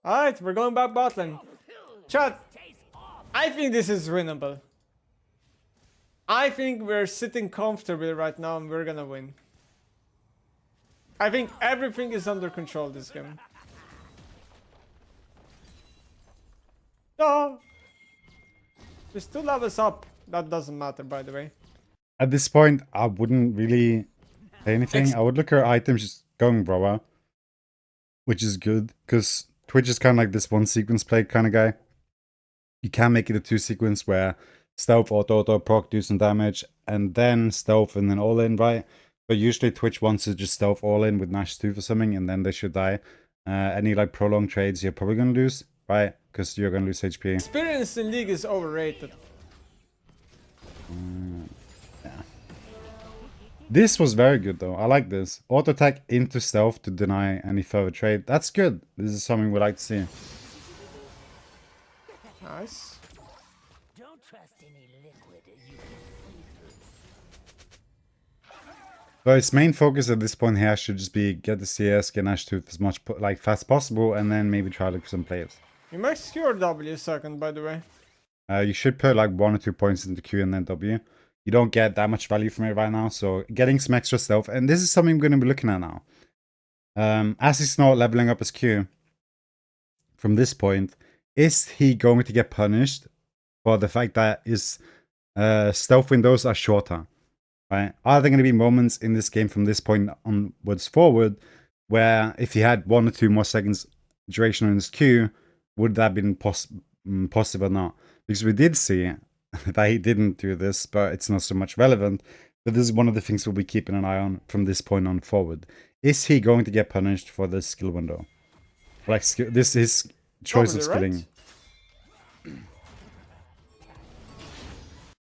All right, we're going back bot lane. Chat, I think this is winnable. I think we're sitting comfortably right now and we're gonna win. I think everything is under control this game. No! There's 2 levels up. That doesn't matter, by the way. At this point, I wouldn't really say anything. I would look at items just going Roa, which is good, because Twitch is kind of like this one sequence play kind of guy. You can make it a 2 sequence where stealth, auto, proc, do some damage, and then stealth, and then all in, right? But usually Twitch wants to just stealth all in with Nash 2 for something, and then they should die. Any like prolonged trades, you're probably going to lose, right? Because you're going to lose HP. Experience in League is overrated. Yeah. This was very good though. I like this. Auto attack into stealth to deny any further trade. That's good. This is something we like to see. Nice. Don't trust any liquid you can But his main focus at this point here should just be get the CS, get Nash 2 as much like fast possible, and then maybe try to look some players. You maxed your W second, by the way. You should put like 1 or 2 points into Q and then W. You don't get that much value from it right now, so getting some extra stealth, and this is something we're going to be looking at now. As he's not leveling up his Q from this point, is he going to get punished for the fact that his stealth windows are shorter? Right? Are there going to be moments in this game from this point onwards forward where if he had 1 or 2 more seconds duration on his Q, would that have been possible or not? Because we did see that he didn't do this, but it's not so much relevant. But this is one of the things we'll be keeping an eye on from this point on forward. Is he going to get punished for this skill window? Like, this is choice of skilling. Right?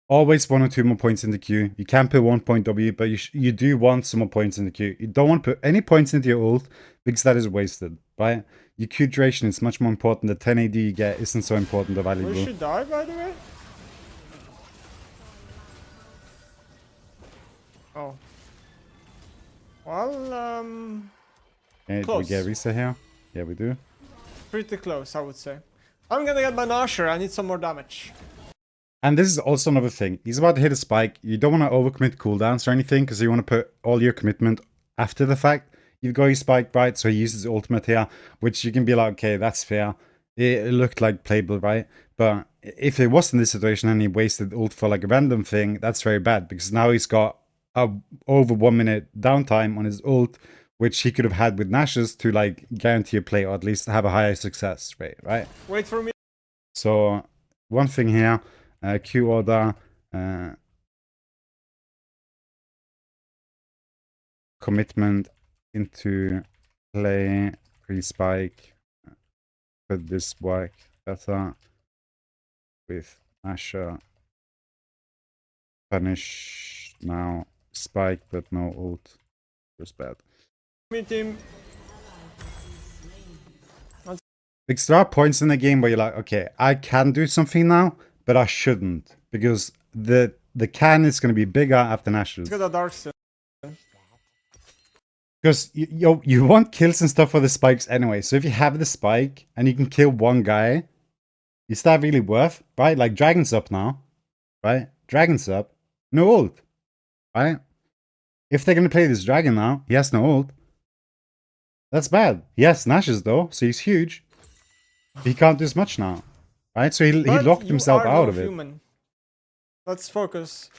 Always 1 or 2 more points in the queue. You can put 1 point W, but you do want some more points in the queue. You don't want to put any points into your ult because that is wasted, right? Your Q duration is much more important. The 10 AD you get isn't so important or valuable. We should die, by the way. Oh. Well, Okay, do we close. get reset here? Yeah, we do. Pretty close, I would say. I'm gonna get my Nasher. I need some more damage. And this is also another thing. He's about to hit a spike. You don't want to overcommit cooldowns or anything because you want to put all your commitment after the fact. You've got your spike, right? So he uses ultimate here, which you can be like, okay, that's fair. It looked like playable, right? But if it wasn't this situation and he wasted ult for like a random thing, that's very bad because now he's got over 1 minute downtime on his ult, which he could have had with Nash's to like guarantee a play or at least have a higher success rate, right? Wait for me. So one thing here, Q order, commitment into play, pre-spike, could this work better with Asher, punish now, spike but no ult, was bad. Me team. Because there are points in the game where you're like, okay, I can do something now, but I shouldn't. Because the can is going to be bigger after Nationals. Let's get a dark stone. Because you want kills and stuff for the spikes anyway. So if you have the spike and you can kill one guy, is that really worth? Right? Like Dragon's up now. Right? Dragon's up. No ult. Right? If they're going to play this Dragon now, he has no ult. That's bad. He has Nashes though, so he's huge. He can't do as much now. Right? So he locked himself out of it. Human. Let's focus.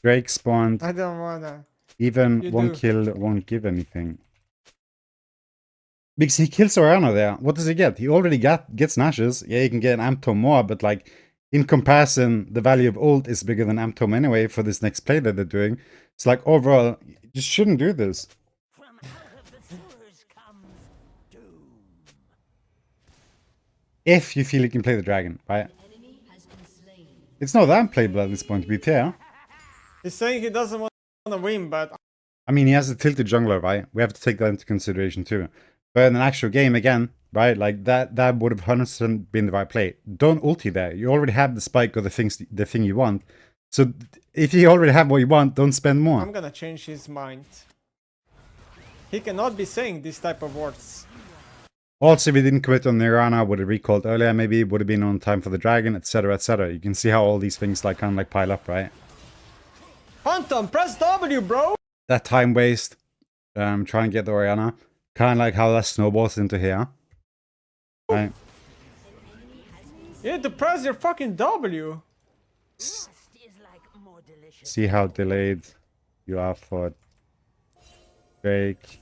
Drake spawned. I don't wanna. Even You one do. kill won't give anything. Because he kills Orianna there. What does he get? He already gets Nashes. Yeah, he can get an Amp Tome more, but like in comparison, the value of ult is bigger than Amp Tome anyway for this next play that they're doing. It's like overall, you just shouldn't do this. From out of the sewers comes doom. If you feel you can play the dragon, right? It's not that playable at this point, to be fair. He's saying he doesn't want to win, but I mean, he has a tilted jungler, right? We have to take that into consideration too. But in an actual game, again, right, like that would have 100% been the right play. Don't ulti there. You already have the spike or the thing you want. So if you already have what you want, don't spend more. I'm gonna change his mind. He cannot be saying this type of words. Also, if he didn't commit on Nirvana, would have recalled earlier, maybe would have been on time for the dragon, etc., etc. You can see how all these things like kind of like pile up, right? Phantom, press W, bro! That time waste, trying to get the Orianna, kind of like how that snowballs into here, right? You need to press your fucking W. Rust is like more delicious. See how delayed you are for Drake.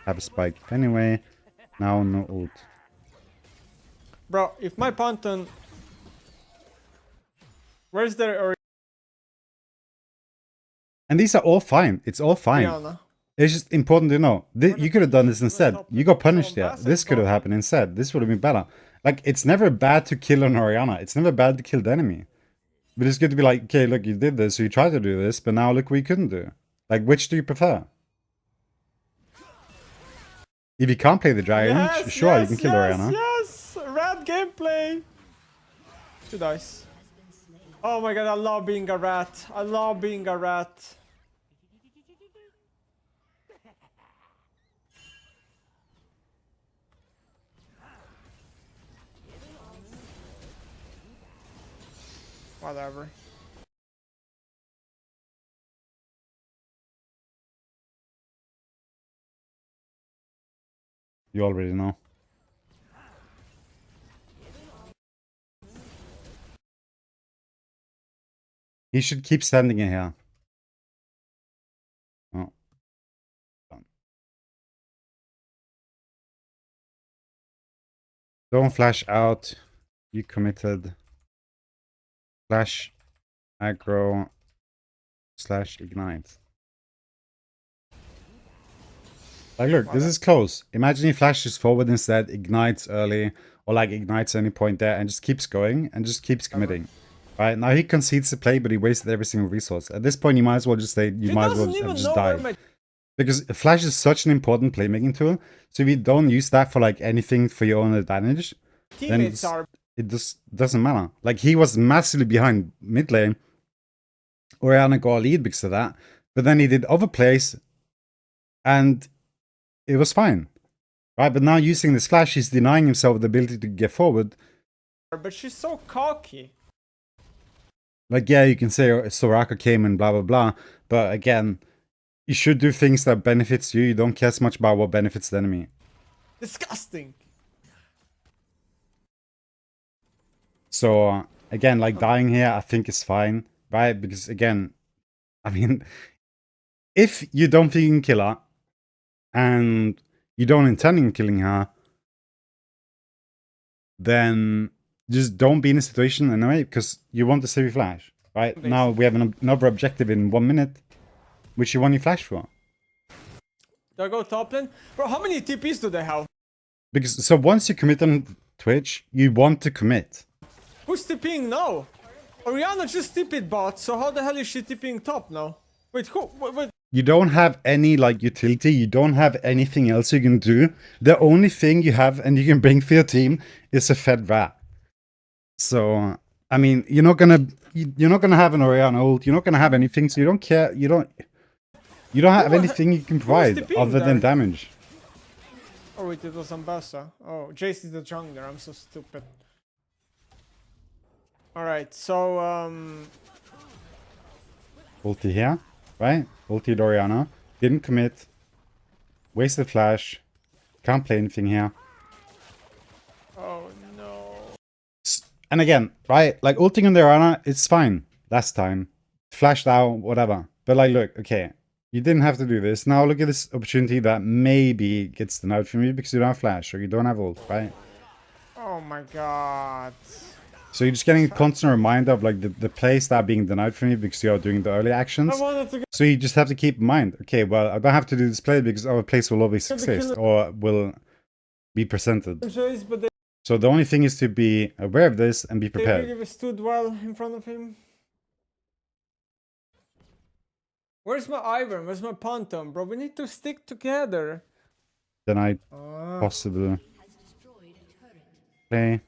Have a spike anyway. Now no ult. Bro, if my Phantom... Where's the And these are all fine. It's all fine. Orianna? It's just important to know. You could have done this instead. You got punished there. This could have happened instead. This would have been better. Like, it's never bad to kill an Orianna. It's never bad to kill the enemy. But it's good to be like, okay, look, you did this, so you tried to do this, but now look what you couldn't do. Like, which do you prefer? If you can't play the dragon, sure, you can kill Orianna. Yes, rat gameplay. 2 dice. Oh my god, I love being a rat. I love being a rat. Whatever. You already know. He should keep standing in here. Oh. Don't flash out. You committed. Flash aggro / ignite. Like, look, this is close. Imagine he flashes forward instead, ignites early, or like ignites at any point there, and just keeps going, and just keeps committing. Right, now he concedes the play, but he wasted every single resource. At this point, you might as well just say, you might as well just die. Because flash is such an important playmaking tool, so if you don't use that for like anything for your own advantage, then it just doesn't matter. Like, he was massively behind mid lane. Orianna got a lead because of that, but then he did overplays, and it was fine. Right, but now using this flash, he's denying himself the ability to get forward. But she's so cocky. Like, yeah, you can say Soraka came and blah, blah, blah. But again, you should do things that benefits you. You don't care so much about what benefits the enemy. Disgusting. So, again, like, dying here, I think is fine. Right? Because, again, I mean, if you don't think you can kill her, and you don't intend on killing her, then just don't be in a situation anyway, because you want to save your flash, right? Basically. Now we have another objective in 1 minute, which you want your flash for. Do I go top lane? Bro, how many TPs do they have? Because, so once you commit on Twitch, you want to commit. Who's TPing now? Orianna just TP'd bot, so how the hell is she TPing top now? Wait, who? Wait. You don't have any, like, utility. You don't have anything else you can do. The only thing you have and you can bring for your team is a fed rat. So, I mean, you're not gonna have an Orianna ult. You're not gonna have anything. So you don't care. You don't have anything you can provide other than damage. Oh wait, it was Ambassa. Oh, Jace is the jungler. I'm so stupid. All right, so ulti here, right? Ulti Orianna. Didn't commit. Wasted flash. Can't play anything here. Oh no. And again, right? Like, ulting on the Orianna, it's fine. Last time. Flashed out, whatever. But like, look, okay. You didn't have to do this. Now look at this opportunity that maybe gets denied from you because you don't have flash or you don't have ult, right? Oh my god. So you're just getting a constant reminder of like the plays that are being denied from you because you are doing the early I actions. wanted to So you just have to keep in mind, okay, well, I don't have to do this play because other plays will always Get the exist kill- or will be presented. choice, but So the only thing is to be aware of this and be they prepared. really stood well in front of him. Where's my Ivern? Where's my Ponton, bro? We need to stick together. Then I Ah, possibly play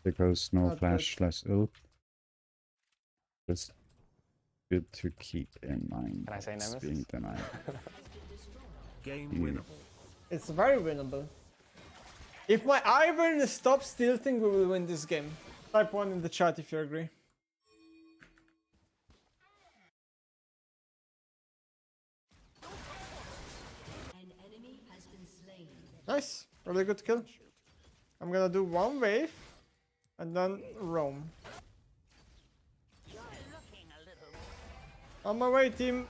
because no Not flash, less ult. Just good to keep in mind. Can I say It's Nemesis? being denied. Game Yeah. winnable. it's very winnable. If my Ivern stops tilting, we will win this game. Type 1 in the chat if you agree. Nice, really good kill. I'm gonna do one wave and then roam. On my way, team.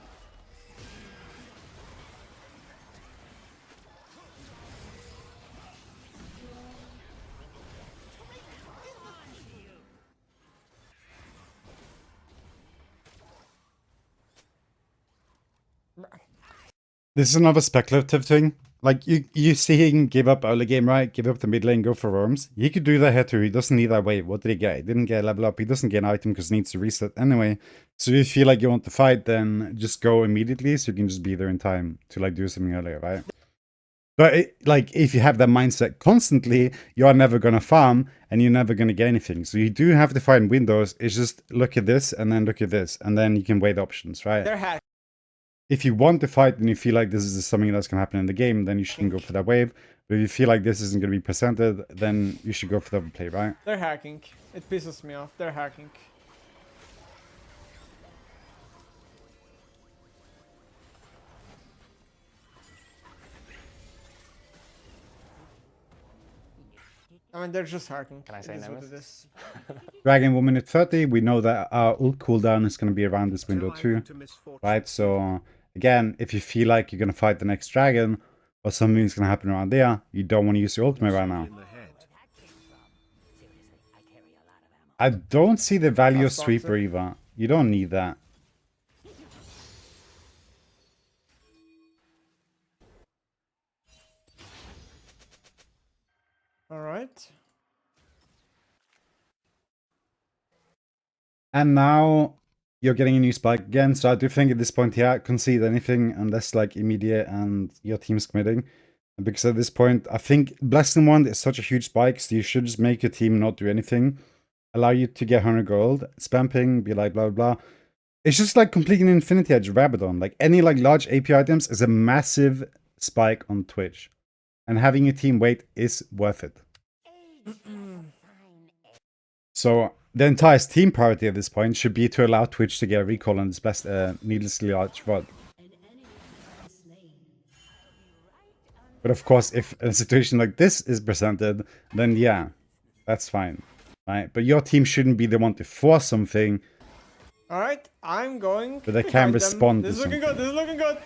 This is another speculative thing. Like you see him give up early game, right? Give up the mid lane, go for worms. He could do that here too. He doesn't need that wave. What did he get? He didn't get a level up. He doesn't get an item because he needs to reset anyway. So if you feel like you want to fight, then just go immediately so you can just be there in time to like do something earlier, right? But like if you have that mindset constantly, you are never gonna farm and you're never gonna get anything. So you do have to find windows. It's just look at this and then look at this and then you can weigh the options, right? They're hacked. If you want to fight and you feel like this is something that's going to happen in the game, then you shouldn't go for that wave. But if you feel like this isn't going to be presented, then you should go for the play, right? They're hacking. It pisses me off. They're hacking. I mean, they're just hacking. Can I say It is what it Nemesis? is. Dragon 1 minute 30, we know that our ult cooldown is going to be around this window too, To misfortune. right? So again, if you feel like you're going to fight the next dragon or something's going to happen around there, you don't want to use your ultimate right now. In the head. I don't see the value of That's toxic. Sweeper either. You don't need that. Alright. And now you're getting a new spike again. So I do think at this point here, concede anything unless like immediate and your team's committing. Because at this point, I think Blessing Wand is such a huge spike, so you should just make your team not do anything. Allow you to get 100 gold, spam ping, be like blah blah blah. It's just like completing an Infinity Edge Rabadon. Like any like large AP items is a massive spike on Twitch. And having your team wait is worth it. So the entire team priority at this point should be to allow Twitch to get a recall on this best needlessly large VOD. But of course, if a situation like this is presented, then yeah, that's fine, right? But your team shouldn't be the one to force something. Alright, I'm going. But they behind can respond them. to This is looking good. something. This is looking good.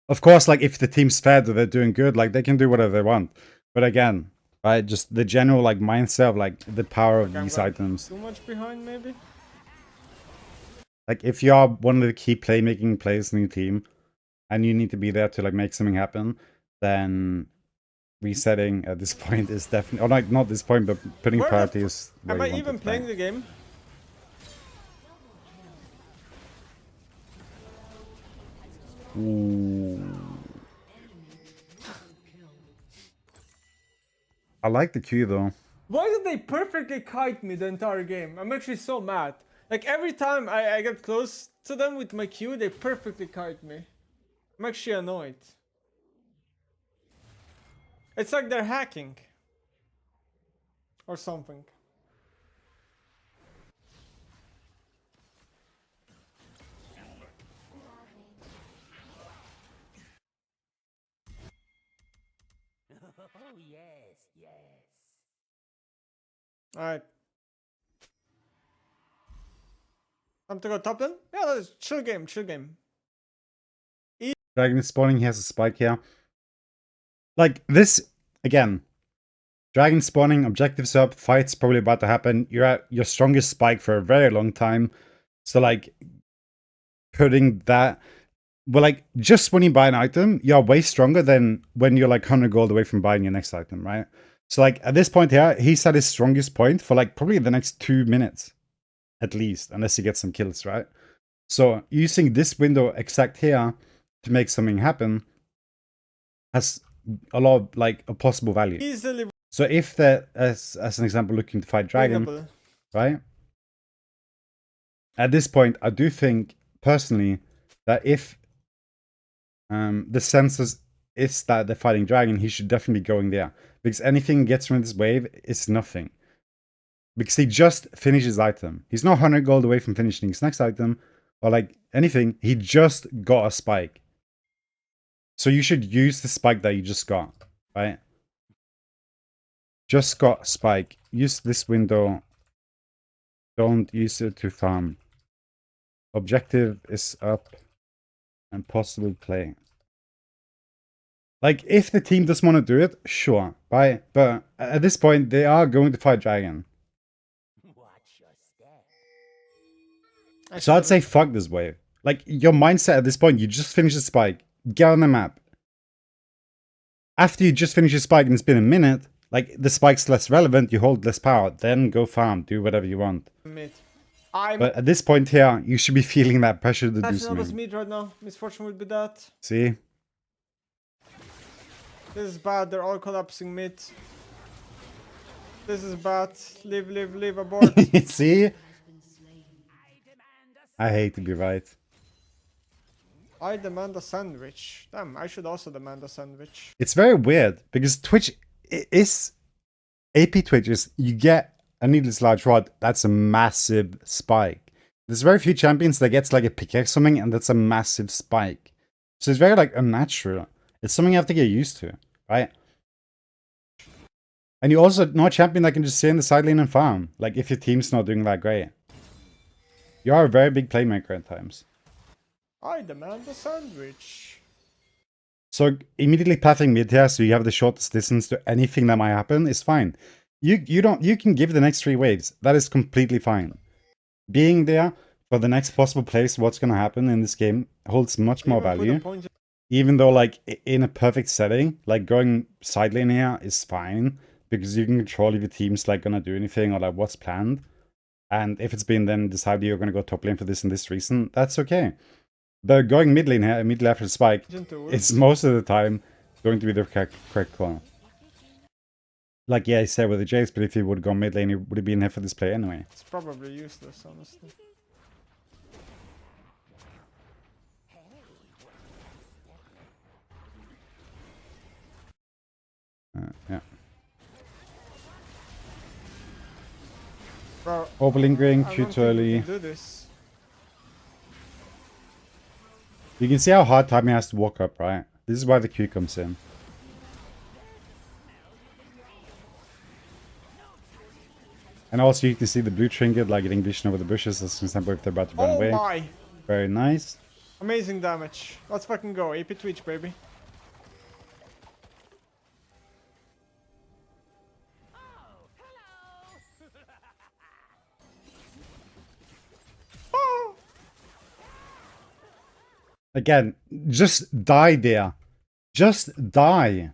Of course, like if the team's fed or they're doing good, like they can do whatever they want. But again, right, just the general like mindset of like the power of Okay, I'm these going items. Too much behind, maybe. Like if you are one of the key playmaking players in your team, and you need to be there to like make something happen, then resetting at this point is definitely, or like not this point, but putting Where the priorities. Am I even playing the game? Ooh. I like the Q though. Why did they perfectly kite me the entire game? I'm actually so mad. Like every time I get close to them with my Q, they perfectly kite me. I'm actually annoyed. It's like they're hacking. Or something. Oh, yes, yes. Alright. Time to go top then? Yeah, that is chill game, chill game. Dragon is spawning, he has a spike here. Like, this, again, dragon spawning, objectives up, fight's probably about to happen. You're at your strongest spike for a very long time. So, like, putting that... Well, like, just when you buy an item, you're way stronger than when you're, like, 100 gold away from buying your next item, right? So, like, at this point here, he's at his strongest point for, like, probably the next 2 minutes. At least, unless he gets some kills, right? So, using this window exact here to make something happen has a lot of, like, a possible value. Easily So if they're, as an example, looking to fight dragon, winnable. right? At this point, I do think, personally, that if the census is that they're fighting dragon, he should definitely be going there. Because anything gets from this wave is nothing. Because he just finished his item. He's not 100 gold away from finishing his next item, or like anything. He just got a spike. So you should use the spike that you just got, right? Just got a spike. Use this window. Don't use it to farm. Objective is up and possible play. Like, if the team doesn't want to do it, sure, right? But at this point, they are going to fight dragon. Watch your step. So I'd say fuck this wave. Like, your mindset at this point, you just finish the spike. Get on the map. After you just finish your spike and it's been a minute, like, the spike's less relevant, you hold less power. Then go farm, do whatever you want. Mid. But at this point here, you should be feeling that pressure to do National was something. mid right now. Misfortune would be that. See? This is bad. They're all collapsing mid. This is bad. Leave, abort. See? I hate to be right. I demand a sandwich. Damn, I should also demand a sandwich. It's very weird because Twitch is... AP Twitch is, you get a needless large rod, that's a massive spike. There's very few champions that gets like a pickaxe or something and that's a massive spike. So it's very like unnatural. It's something you have to get used to, right? And you also know a champion that can just sit in the side lane and farm. Like if your team's not doing that great. You are a very big playmaker at times. I demand a sandwich. So immediately pathing mid here so you have the shortest distance to anything that might happen is fine. You can give the next 3 waves. That is completely fine. Being there for the next possible place, what's gonna happen in this game holds much more value. Even though like in a perfect setting, like going side lane here is fine because you can control if your team's like gonna do anything or like what's planned. And if it's been then decided you're gonna go top lane for this and this reason, that's okay. But going mid lane here, immediately after the spike, it's most of the time going to be the correct call. Like, yeah, I said with the Jace, but if he would go mid lane, he would have been here for this play anyway. It's probably useless, honestly. Yeah. Bro, Overlingering, I Q don't too think we early. can do this. You can see how hard timing has to walk up, right? This is why the Q comes in. And also you can see the blue trinket like getting vision over the bushes, as an example if they're about to run away. Oh my! Very nice. Amazing damage. Let's fucking go. AP Twitch, baby. Oh! Again, just die there. Just die.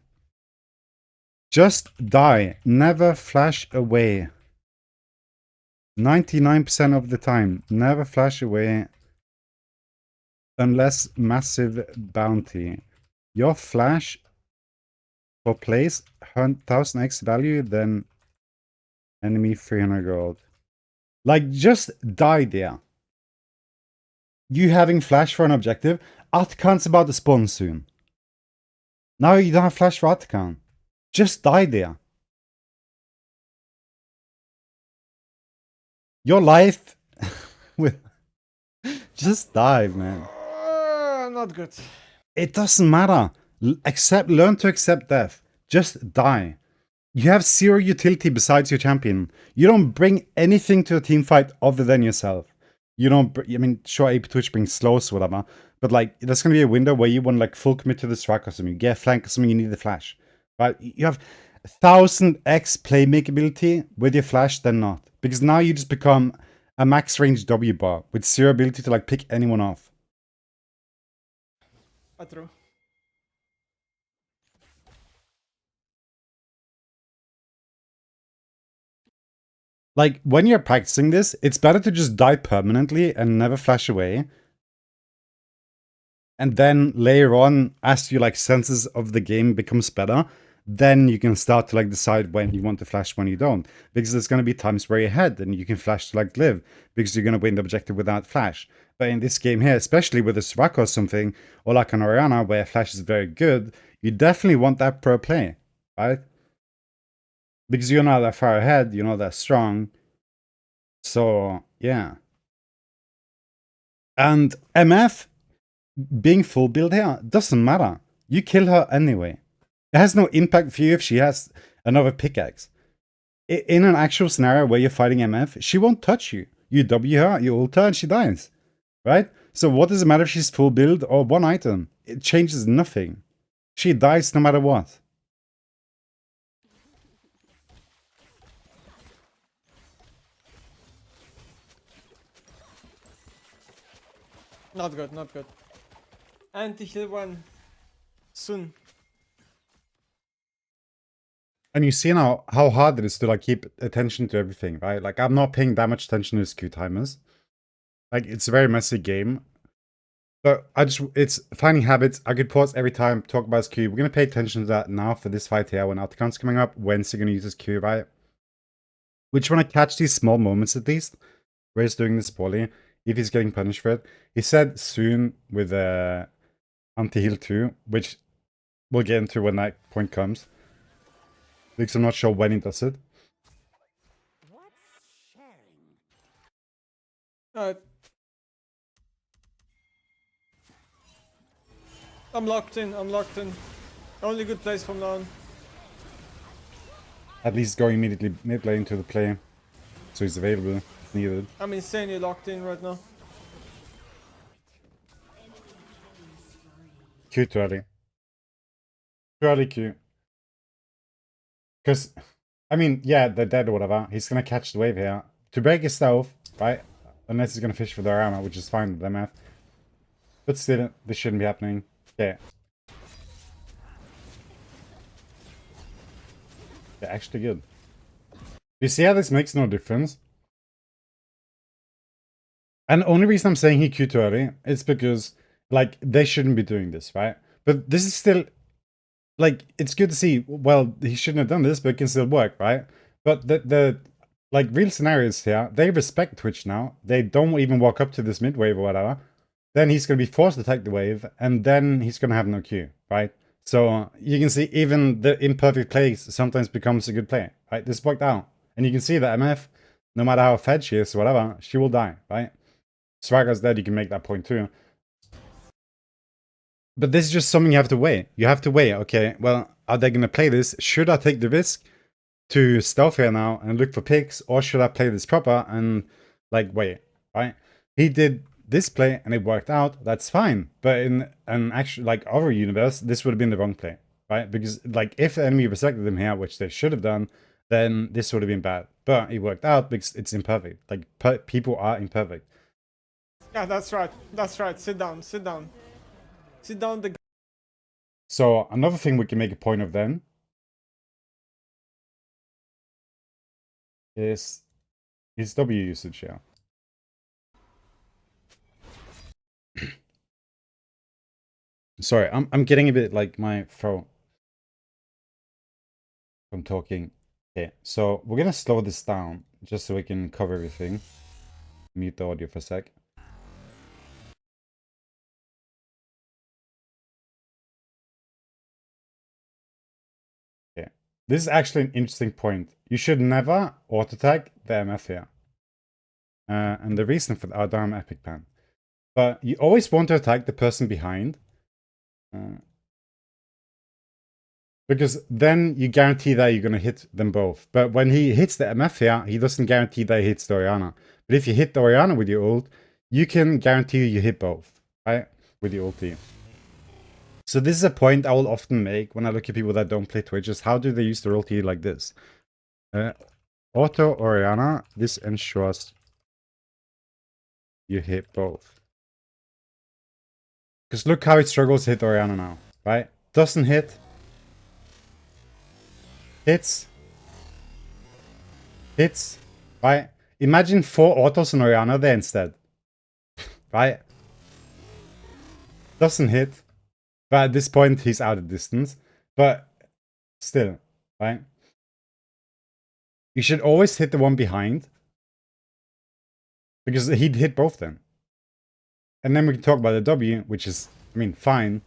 Just die. Never flash away. 99% of the time, never flash away unless massive bounty. Your flash for plays 1000x value, then enemy 300 gold. Like, just die there. You having flash for an objective, Atkan's about to spawn soon. Now you don't have flash for Atkan. Just die there. Your life with just die, man. Not good. It doesn't matter. Learn to accept death. Just die. You have 0 utility besides your champion. You don't bring anything to a team fight other than yourself. you know, I mean, sure, AP Twitch brings slows or whatever, but like, there's going to be a window where you want like full commit to this track or something. You get a flank or something, you need the flash, right? You have 1000x playmaking ability with your flash, then not. Because now you just become a max range W bar with zero ability to like pick anyone off. True. Like, when you're practicing this, it's better to just die permanently and never flash away. And then later on, as your like senses of the game becomes better, then you can start to like decide when you want to flash, when you don't. Because there's going to be times where you're ahead and you can flash to like live, because you're going to win the objective without flash. But in this game here, especially with a Sraka or something, or like an Oriana where flash is very good, you definitely want that pro play, right? Because you're not that far ahead, you're not that strong. So, yeah. And MF being full build here doesn't matter. You kill her anyway. It has no impact for you if she has another pickaxe. In an actual scenario where you're fighting MF, she won't touch you. You W her, you ult her, and she dies. Right? So what does it matter if she's full build or one item? It changes nothing. She dies no matter what. Not good, not good. Anti-heal one. Soon. And you see now how hard it is to like keep attention to everything, right? Like, I'm not paying that much attention to his Q timers. Like, it's a very messy game. But it's finding habits. I could pause every time, talk about his Q. We're going to pay attention to that now for this fight here when Articon's coming up. When's he going to use his Q, right? We just want to catch these small moments at least, where he's doing this poorly, if he's getting punished for it. He said soon with anti-heal 2, which we'll get into when that point comes. Because I'm not sure when he does it. What's sharing? Alright. I'm locked in, I'm locked in. Only good place from now on. At least going immediately mid lane to the play. So he's available if needed. I'm insanely locked in right now. Q too early. Too early Q. Because, I mean, yeah, they're dead or whatever. He's going to catch the wave here. To break his stealth, right? Unless he's going to fish for their armor, which is fine with them. But still, this shouldn't be happening. Yeah. They're actually good. You see how this makes no difference? And the only reason I'm saying he Q too early is because, like, they shouldn't be doing this, right? But this is still, like, it's good to see, well, he shouldn't have done this, but it can still work, right? But the like, real scenarios here, they respect Twitch now. They don't even walk up to this mid wave or whatever. Then he's going to be forced to take the wave, and then he's going to have no Q, right? So you can see even the imperfect plays sometimes becomes a good play, right? This worked out. And you can see that MF, no matter how fed she is or whatever, she will die, right? Swagger's dead, you can make that point too. But this is just something you have to weigh. You have to weigh, okay, well, are they going to play this? Should I take the risk to stealth here now and look for picks, or should I play this proper and, like, wait, right? He did this play and it worked out, that's fine. But in an actual, like, other universe, this would have been the wrong play, right? Because, like, if the enemy respected him here, which they should have done, then this would have been bad. But it worked out because it's imperfect. Like, people are imperfect. Yeah, that's right. That's right. Sit down. Sit down. Sit down. The So another thing we can make a point of then is his W usage here. Sorry, I'm getting a bit like my throat from talking. Okay, so we're gonna slow this down just so we can cover everything. Mute the audio for a sec. Okay, this is actually an interesting point. You should never auto tag the MF here. And the reason for our damn epic pan. But you always want to attack the person behind. Because then you guarantee that you're going to hit them both. But when he hits the MF here, he doesn't guarantee that he hits the Oriana. But if you hit the Oriana with your ult, you can guarantee you hit both, right? With the ulti. So this is a point I will often make when I look at people that don't play Twitch, is how do they use their ulti like this? Auto Oriana, this ensures you hit both. Because look how it struggles to hit Oriana now, right? Doesn't hit. Hits. Hits. Right? Imagine 4 autos on Oriana there instead. Right? Doesn't hit. But at this point, he's out of distance. But still, right? You should always hit the one behind. Because he'd hit both then. And then we can talk about the W, which is, I mean, fine.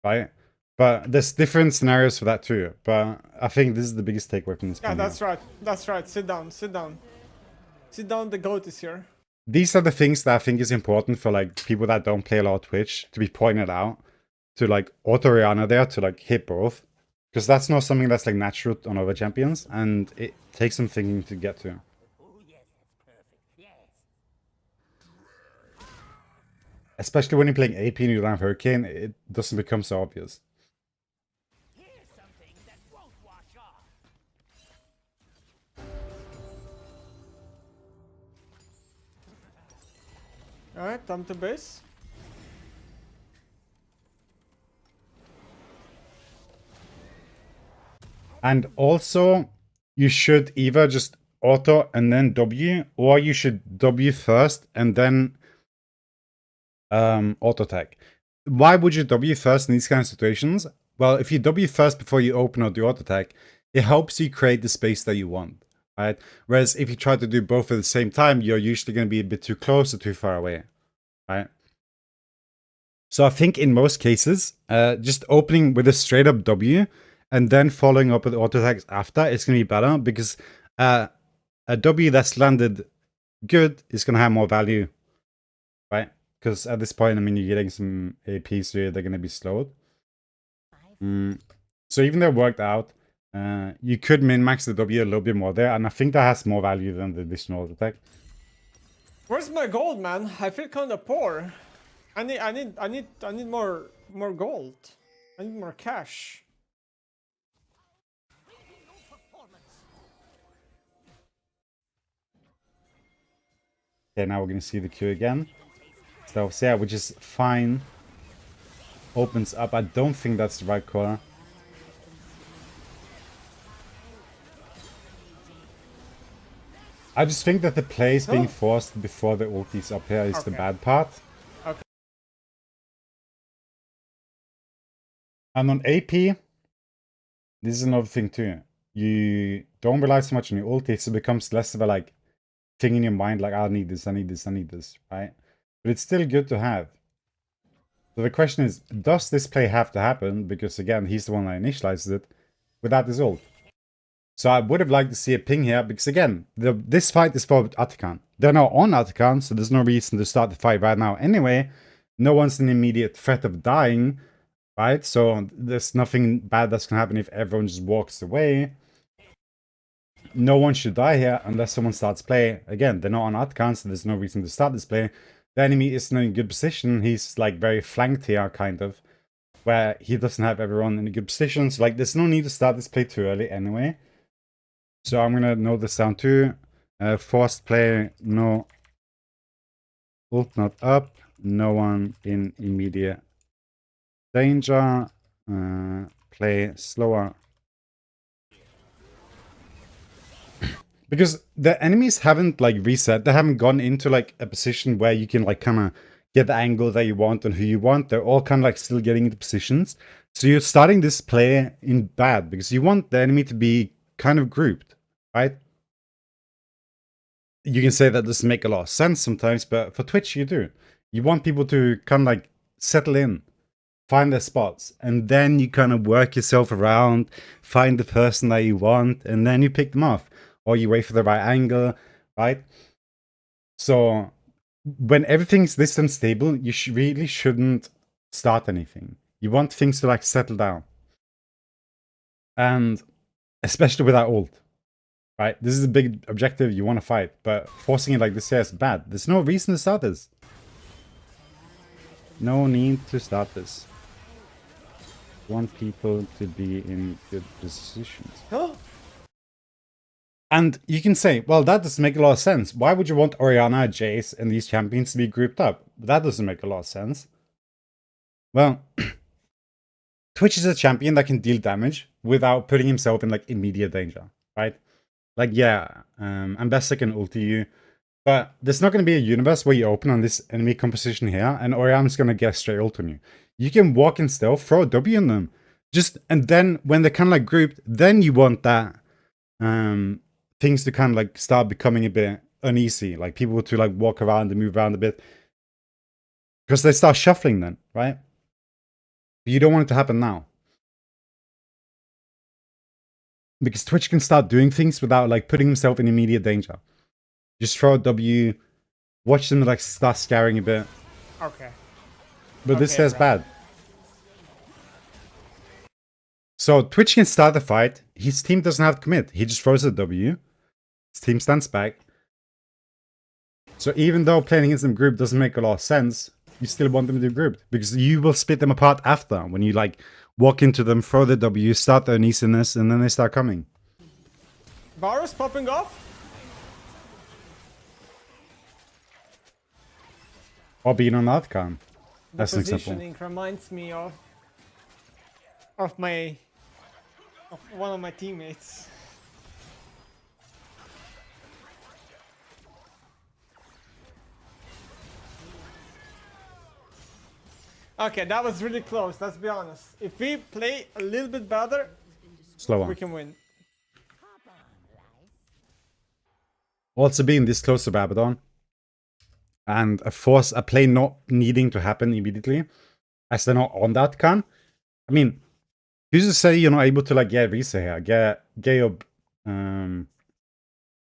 Right? But there's different scenarios for that too. But I think this is the biggest takeaway from this. Yeah, that's right. That's right. Sit down. Sit down. Sit down. The goat is here. These are the things that I think is important for like people that don't play a lot of Twitch to be pointed out. To like auto Rihanna there to like hit both. Because that's not something that's like natural on other champions. And it takes some thinking to get to. Oh, yes, that's perfect. Yes. Especially when you're playing AP and you don't have Hurricane, it doesn't become so obvious. Here's something that won't wash off. Alright, time to base. And also, you should either just auto and then W, or you should W first and then auto attack. Why would you W first in these kind of situations? Well, if you W first before you open or do auto attack, it helps you create the space that you want, right? Whereas if you try to do both at the same time, you're usually going to be a bit too close or too far away, right? So I think in most cases, just opening with a straight up W and then following up with auto attacks after is going to be better, because a W that's landed good is going to have more value, right? Because at this point, I mean, you're getting some APs here, they're going to be slowed. So even though it worked out, you could min-max the W a little bit more there, and I think that has more value than the additional auto attack. Where's my gold, man? I feel kind of poor. I need more gold. I need more cash. Okay, now we're going to see the Q again. So yeah, which is fine. Opens up. I don't think that's the right call. I just think that the plays being forced before the ulti's up here is the bad part. Okay. And on AP, this is another thing too. You don't rely so much on your ulti, so it becomes less of a like thing in your mind, like, I need this, I need this, I need this, right? But it's still good to have. So the question is, does this play have to happen? Because again, he's the one that initializes it without his ult. So I would have liked to see a ping here, because again, this fight is for Atakan. They're now on Atakan, so there's no reason to start the fight right now anyway. No one's in immediate threat of dying, right? So there's nothing bad that's gonna happen if everyone just walks away. No one should die here unless someone starts play. Again, they're not on Atakan, so there's no reason to start this play. The enemy isn't in a good position. He's like very flanked here, kind of, where he doesn't have everyone in a good position. So like, there's no need to start this play too early anyway. So I'm gonna note this down too. Forced play, no ult not up, no one in immediate danger. Play slower. Because the enemies haven't like reset. They haven't gone into like a position where you can like kind of get the angle that you want and who you want. They're all kind of like still getting into positions. So you're starting this play in bad because you want the enemy to be kind of grouped, right? You can say that doesn't make a lot of sense sometimes, but for Twitch you do. You want people to kind of like settle in, find their spots, and then you kind of work yourself around, find the person that you want, and then you pick them off. Or you wait for the right angle, right? So when everything's this unstable, you really shouldn't start anything. You want things to like settle down. And especially with that ult, right? This is a big objective you want to fight, but forcing it like this here is bad. There's no reason to start this. No need to start this. Want people to be in good positions. Huh? And you can say, well, that doesn't make a lot of sense. Why would you want Orianna, Jace, and these champions to be grouped up? That doesn't make a lot of sense. Well, Twitch is a champion that can deal damage without putting himself in like immediate danger, right? Like, yeah, Ambessa can ulti you, but there's not going to be a universe where you open on this enemy composition here, and Orianna's going to get straight ult on you. You can walk in stealth, throw a W on them. And then when they're kind of like grouped, then you want that things to kind of like start becoming a bit uneasy, like people to like walk around and move around a bit. Because they start shuffling then, right? But you don't want it to happen now. Because Twitch can start doing things without like putting himself in immediate danger. Just throw a W, watch them like start scaring a bit. Okay. But this Okay, is right. bad. So Twitch can start the fight. His team doesn't have to commit. He just throws a W. His team stands back. So even though playing against them group doesn't make a lot of sense, you still want them to be grouped. Because you will split them apart after. When you like walk into them, throw the W, start the uneasiness, and then they start coming. Varus popping off? Or being on the outcome. The That's an example. positioning reminds me of one of my teammates. Okay, that was really close, let's be honest. If we play a little bit better, Slow on. we can win. Also being this close to Babadon. And a play not needing to happen immediately. As they're not on that can. I mean, who's to say you're not able to like get Risa here? Get your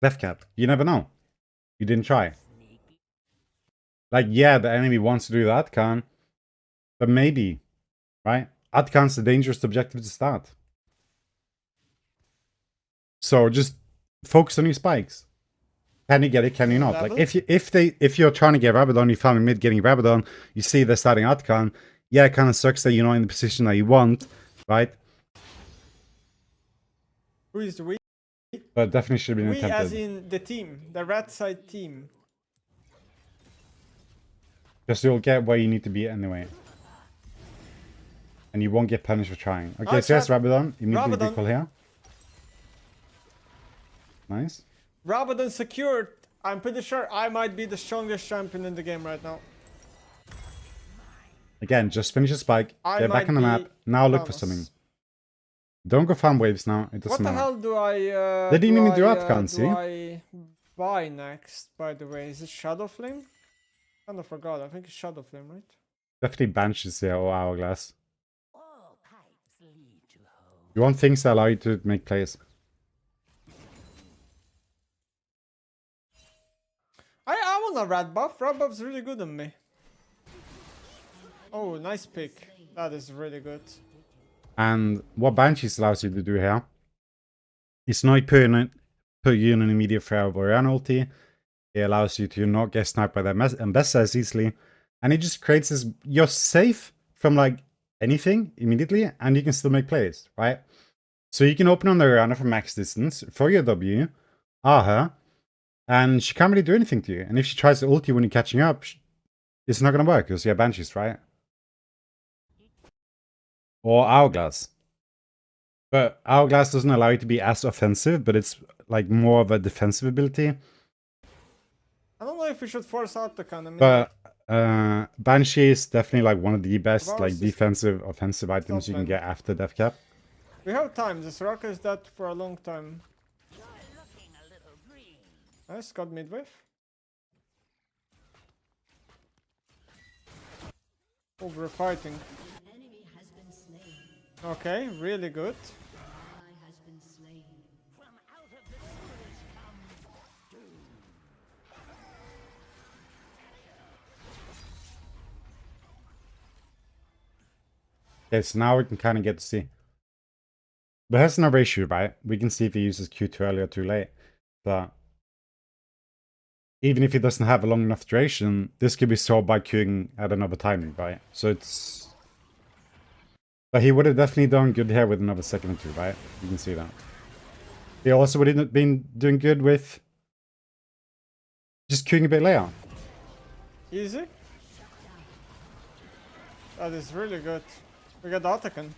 Death Cap. You never know. You didn't try. Like, yeah, the enemy wants to do that can. But maybe, right? Atkan's the dangerous objective to start. So just focus on your spikes. Can you get it? Can you not? Like if you're trying to get Rabadon, you found mid getting Rabadon, you see they're starting Atkan. Yeah, it kind of sucks that you're not in the position that you want, right? Who is we? But definitely should have been We attempted. as in the team, the red side team. Just you'll get where you need to be anyway. And you won't get punished for trying. Okay, Nice so yes, shot. Rabadon. Immediately Rabadon. recall here. Nice. Rabadon secured. I'm pretty sure I might be the strongest champion in the game right now. Again, just finish a spike. I Get back might on the be map. Now look for Thanos. something. Don't go farm waves now. It What doesn't the matter. hell do I They didn't even do Atkan, see? do I buy next, by the way? Is it Shadow Flame? Kind of forgot. I think it's Shadow Flame, right? Definitely Banshees here or Hourglass. All pipes lead to home. You want things that allow you to make plays. I want a red buff. Red buff's really good on me. Oh, nice pick. That is really good. And what Banshees allows you to do here is not put you in an immediate threat of Orianna ulti. It allows you to not get sniped by their Ambessa as easily. And it just creates this, you're safe from like anything immediately, and you can still make plays, right? So you can open on the Orianna from max distance, throw your W, her, and she can't really do anything to you. And if she tries to ult you when you're catching up, it's not going to work because you have Banshees, right? Or Hourglass. But Hourglass doesn't allow you to be as offensive, but it's like more of a defensive ability. I don't know if we should force out the kind of. But Banshee is definitely like one of the best Varus like is defensive, offensive items you can get after Death Cap. We have time. This rock is dead for a long time. You're looking a little green. Nice, got midwave. Oh, we're fighting. Enemy has been slain. Okay, really good. Ally has been slain. From out of the sewers comes doom. Okay, so now we can kind of get to see. But here's another issue, right? We can see if he uses Q too early or too late. But even if he doesn't have a long enough duration, this could be solved by queuing at another timing, right? So it's... But he would have definitely done good here with another second or two, right? You can see that. He also would have been doing good with just queuing a bit later. Easy. That is really good. We got Otacon.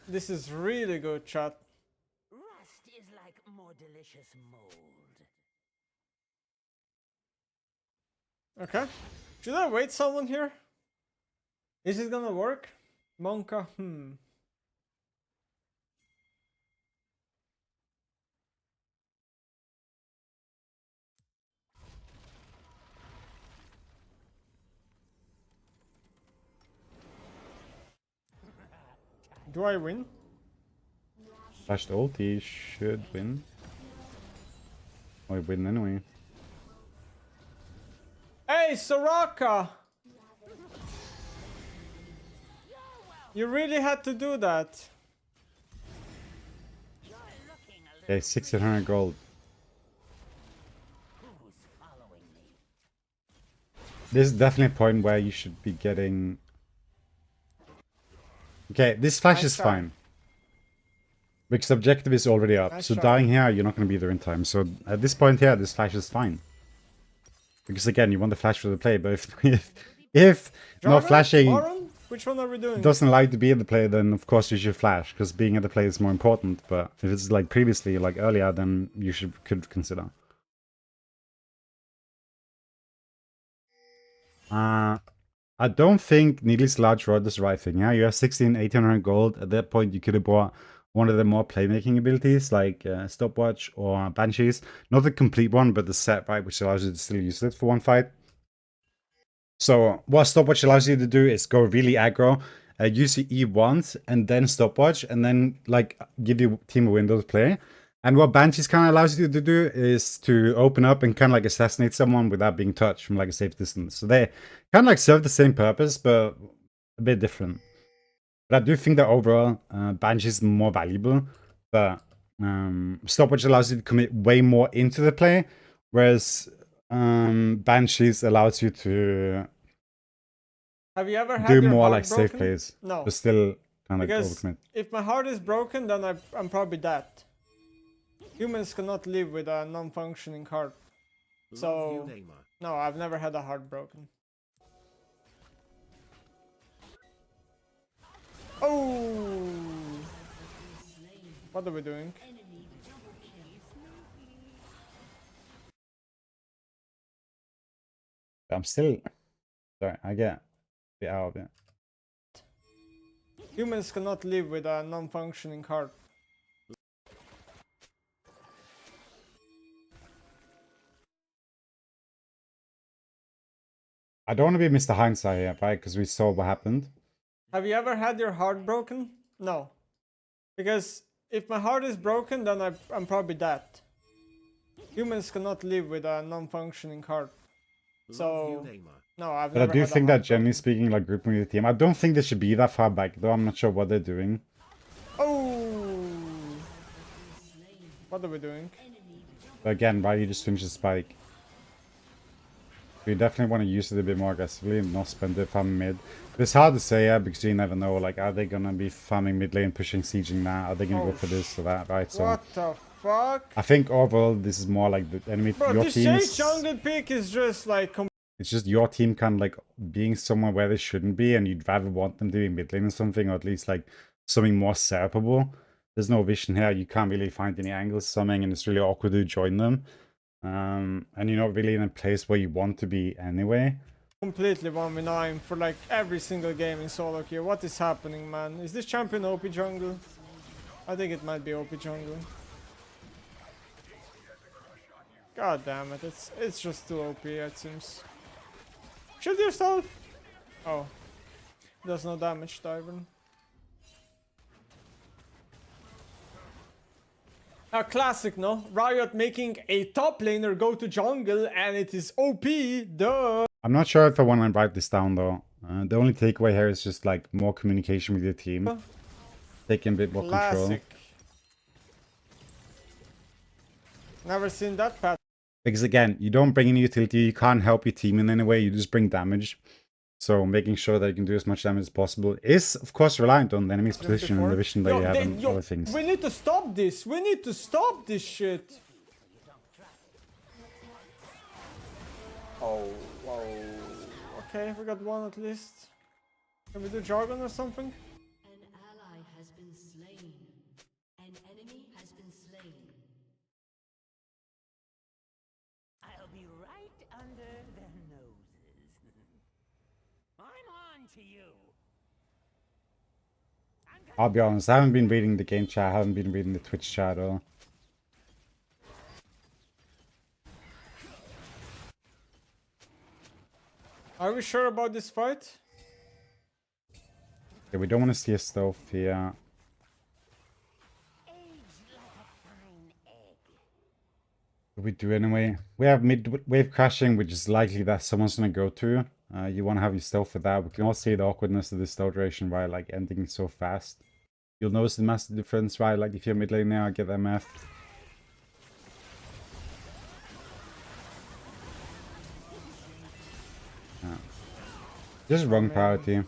This is really good, chat. Rust is like more delicious mold. Okay. Should I wait someone here? Is it gonna work? Monka? Do I win? Flashed ult, he should win. Or he win anyway. Hey, Soraka! You really had to do that. You're looking a little. Okay, 1600 gold. Who's following me? This is definitely a point where you should be getting... Okay, this flash Nice is try. fine. Because the objective is already up. Nice So try. dying here, you're not going to be there in time. So at this point here, this flash is fine. Because again, you want the flash for the play, but if not Jarvan? flashing Baron? Which one are we doing? doesn't allow you to be in the play, then of course you should flash, because being in the play is more important. But if it's like previously, like earlier, then you could consider. I don't think Needless Large Rod is the right thing. Yeah, you have 1800 gold. At that point, you could have bought one of the more playmaking abilities, like Stopwatch or Banshees. Not the complete one, but the set, right, which allows you to still use it for one fight. So what Stopwatch allows you to do is go really aggro, use your E once, and then Stopwatch, and then like give your team a window to play. And what Banshees kind of allows you to do is to open up and kind of like assassinate someone without being touched from like a safe distance. So they kind of like serve the same purpose, but a bit different. But I do think that overall, Banshees is more valuable. But Stopwatch allows you to commit way more into the play, whereas Banshees allows you to Have you ever had do your more heart like safe broken? plays, No. but still kind of like Because overcommit. if my heart is broken, then I'm probably dead. Humans cannot live with a non-functioning heart. Love So, you, Neymar. no, I've never had a heart broken. Oh! What are we doing? Enemy double kill. I'm still sorry, I get a bit out of it. Humans cannot live with a non-functioning heart. I don't want to be Mr. Hindsight here, right? Because we saw what happened. Have you ever had your heart broken? No. Because if my heart is broken, then I'm probably dead. Humans cannot live with a non-functioning heart. So, Love you, Neymar. no, I've But I never do had a think that heart generally broken. speaking, like grouping with the team, I don't think they should be that far back, though. I'm not sure what they're doing. Oh! What are we doing? But again, right, you just finish the spike. We definitely want to use it a bit more aggressively and not spend it farming mid. But it's hard to say, yeah, because you never know. Like, are they gonna be farming mid lane, pushing, sieging now? Are they gonna Oh, go for this or that, right? So What the fuck? I think overall, this is more like the enemy. Bro, your this team's, Jay jungle pick is just like... it's just your team kind of like being somewhere where they shouldn't be, and you'd rather want them to be mid lane or something, or at least like something more separable. There's no vision here. You can't really find any angles, something, and it's really awkward to join them. And you're not really in a place where you want to be anyway. Completely 1v9 for like every single game in solo queue. What is happening, man? Is this champion OP jungle? I think it might be OP jungle. God damn it, it's just too OP, it seems. Shield yourself! Oh. Does no damage to Ivan. A classic, no? Riot making a top laner go to jungle and it is OP, duh! I'm not sure if I want to write this down though. The only takeaway here is just like more communication with your team, taking a bit more control. Classic. Never seen that pattern. Because again, you don't bring any utility, you can't help your team in any way, you just bring damage. So making sure that you can do as much damage as possible is, of course, reliant on the enemy's position and the vision that you have and other things. We need to stop this. We need to stop this shit. Oh, wow. Okay, we got one at least. Can we do jargon or something? An ally has been slain. An enemy has been slain. I'll be right under their noses. I'm on to you. I'll be honest, I haven't been reading the game chat, I haven't been reading the Twitch chat at all. Are we sure about this fight? Okay, we don't want to see a stealth here. Aged like a fine egg. What we do anyway? We have mid-wave crashing, which is likely that someone's going to go to. You want to have your stealth for that. We can all see the awkwardness of this stealth duration, right? Like ending so fast. You'll notice the massive difference, right? Like if you're mid lane now, get MF. Just wrong priority.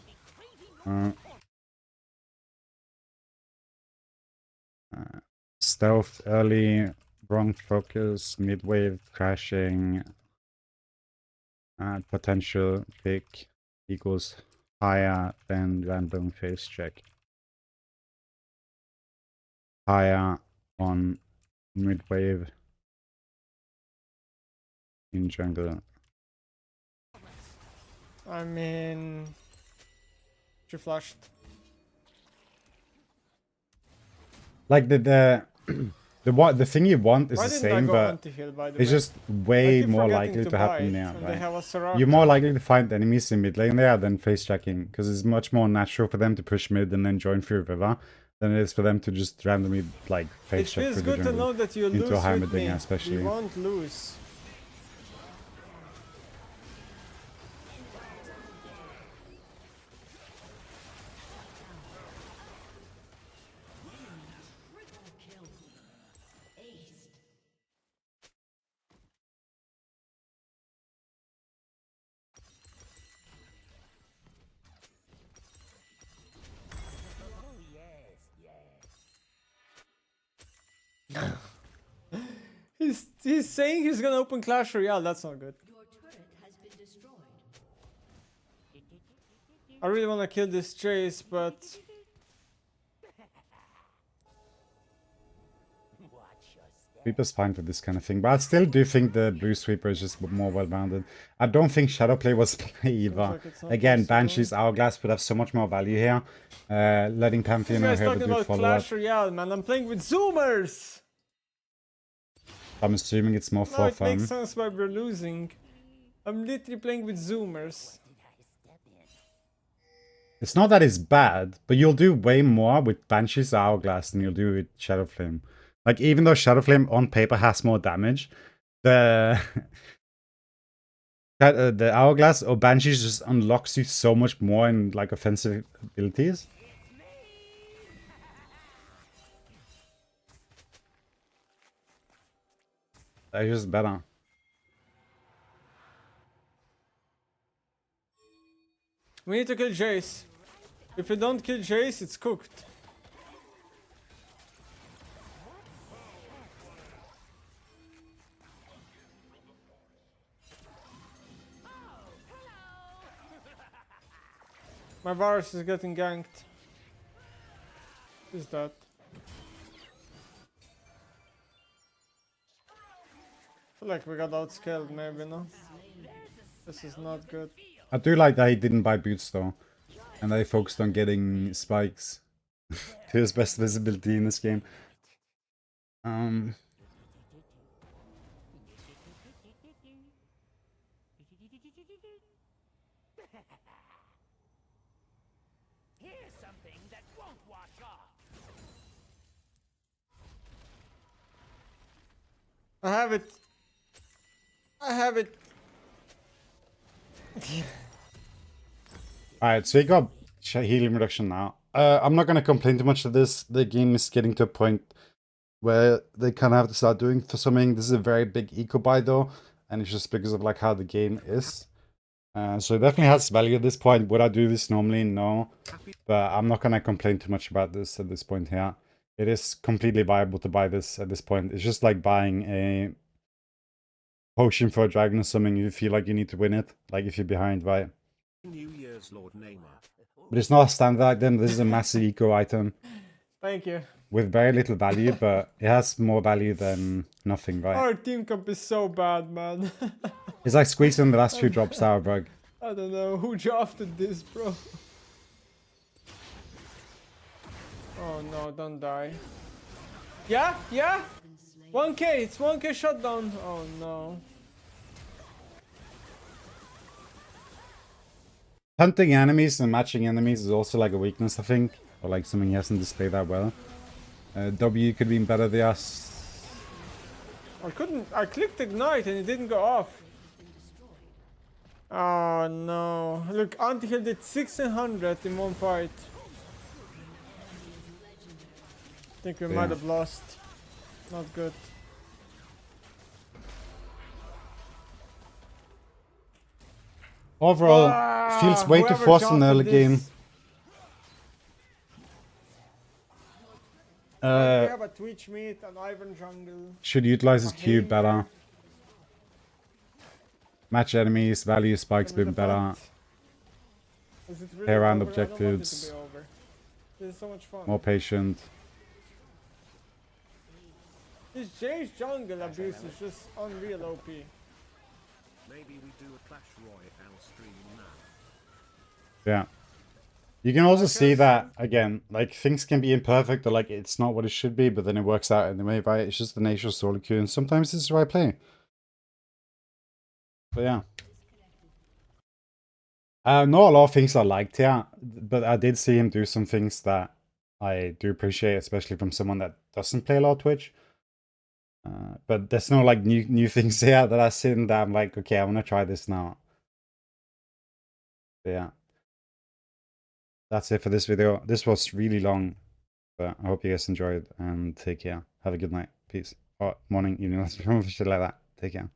Stealth early, wrong focus, mid-wave crashing, potential pick equals higher than random face check. Higher on mid-wave in jungle. I mean, she flashed. Like the thing you want is Why the didn't I same, go but anti-heal, by the it's way? just I way keep more forgetting likely to happen bite, now, and they have a right? Soraka. You're more likely to find enemies in mid lane there than face checking, because it's much more natural for them to push mid and then join through river than it is for them to just randomly like It face check feels through the good to jungle. know that you into a lose high with mid me. lane, especially. We won't lose. Triple kill. Aced. Oh, yes, yes. He's saying he's gonna open Clash Royale. That's not good. Your turret has been destroyed. I really wanna kill this Chase, but Watch your step. Sweeper's fine for this kind of thing, but I still do think the blue sweeper is just more well-rounded. I don't think Shadowplay was play either. like it's not Again, possible. Banshee's Hourglass would have so much more value here. Letting this Pantheon guy's here to talking do about follow-up. Clash Royale, man. I'm playing with Zoomers. I'm assuming it's more Now for it makes fun. sense why we're losing. I'm literally playing with Zoomers. Did I step in? It's not that it's bad, but you'll do way more with Banshee's Hourglass than you'll do with Shadowflame. Like, even though Shadowflame on paper has more damage, the the Hourglass or Banshees just unlocks you so much more in like offensive abilities. That's just better. We need to kill Jace. If we don't kill Jace, it's cooked. My Varus is getting ganked. Who's that? I feel like we got outscaled, maybe, no? This is not good. I do like that he didn't buy boots though, and that he focused on getting spikes to his best visibility in this game. Here's something that won't wash off. I have it. I have it. Alright, so he got healing reduction now. I'm not going to complain too much of this. The game is getting to a point where they kind of have to start doing for something. This is a very big eco buy though, and it's just because of like how the game is. So it definitely has value at this point. Would I do this normally? No. But I'm not going to complain too much about this at this point here. It is completely viable to buy this at this point. It's just like buying a potion for a dragon or something. You feel like you need to win it. Like if you're behind, right? New Year's Lord Neymar. But it's not a standard item. This is a massive eco item. Thank you. With very little value, but it has more value than nothing, right? Our team comp is so bad, man. It's like squeezing the last few drops out, bro. I don't know who drafted this, bro. Oh no, don't die. Yeah, yeah. 1k, it's 1k shutdown. Oh no. Hunting enemies and matching enemies is also like a weakness, I think. Or like something he hasn't displayed that well. W could be better than us. I clicked ignite and it didn't go off. Oh no. Look, Anti-Heal did 1600 in one fight. I think we might have lost. Not good. Overall, feels way too forced in the early game. We have a Twitch meet, an Ivan jungle. Should utilize his Q better. Match enemies, value spikes been better. Is it really Play around over? I don't want it to objectives. be over. This is so much fun. More patient. This Jay's jungle abuse is just unreal OP. Maybe we do a Clash Royale stream now. Yeah. You can also see that, again, like, things can be imperfect or, like, it's not what it should be, but then it works out anyway, right? It's just the nature of solo queue, and sometimes it's the right play. But yeah. Not a lot of things I liked here, but I did see him do some things that I do appreciate, especially from someone that doesn't play a lot of Twitch. But there's no, like, new things here that I've seen that I'm like, okay, I want to try this now. But yeah. That's it for this video. This was really long, but I hope you guys enjoyed and take care. Have a good night. Peace. Or morning, evening, shit like that. Take care.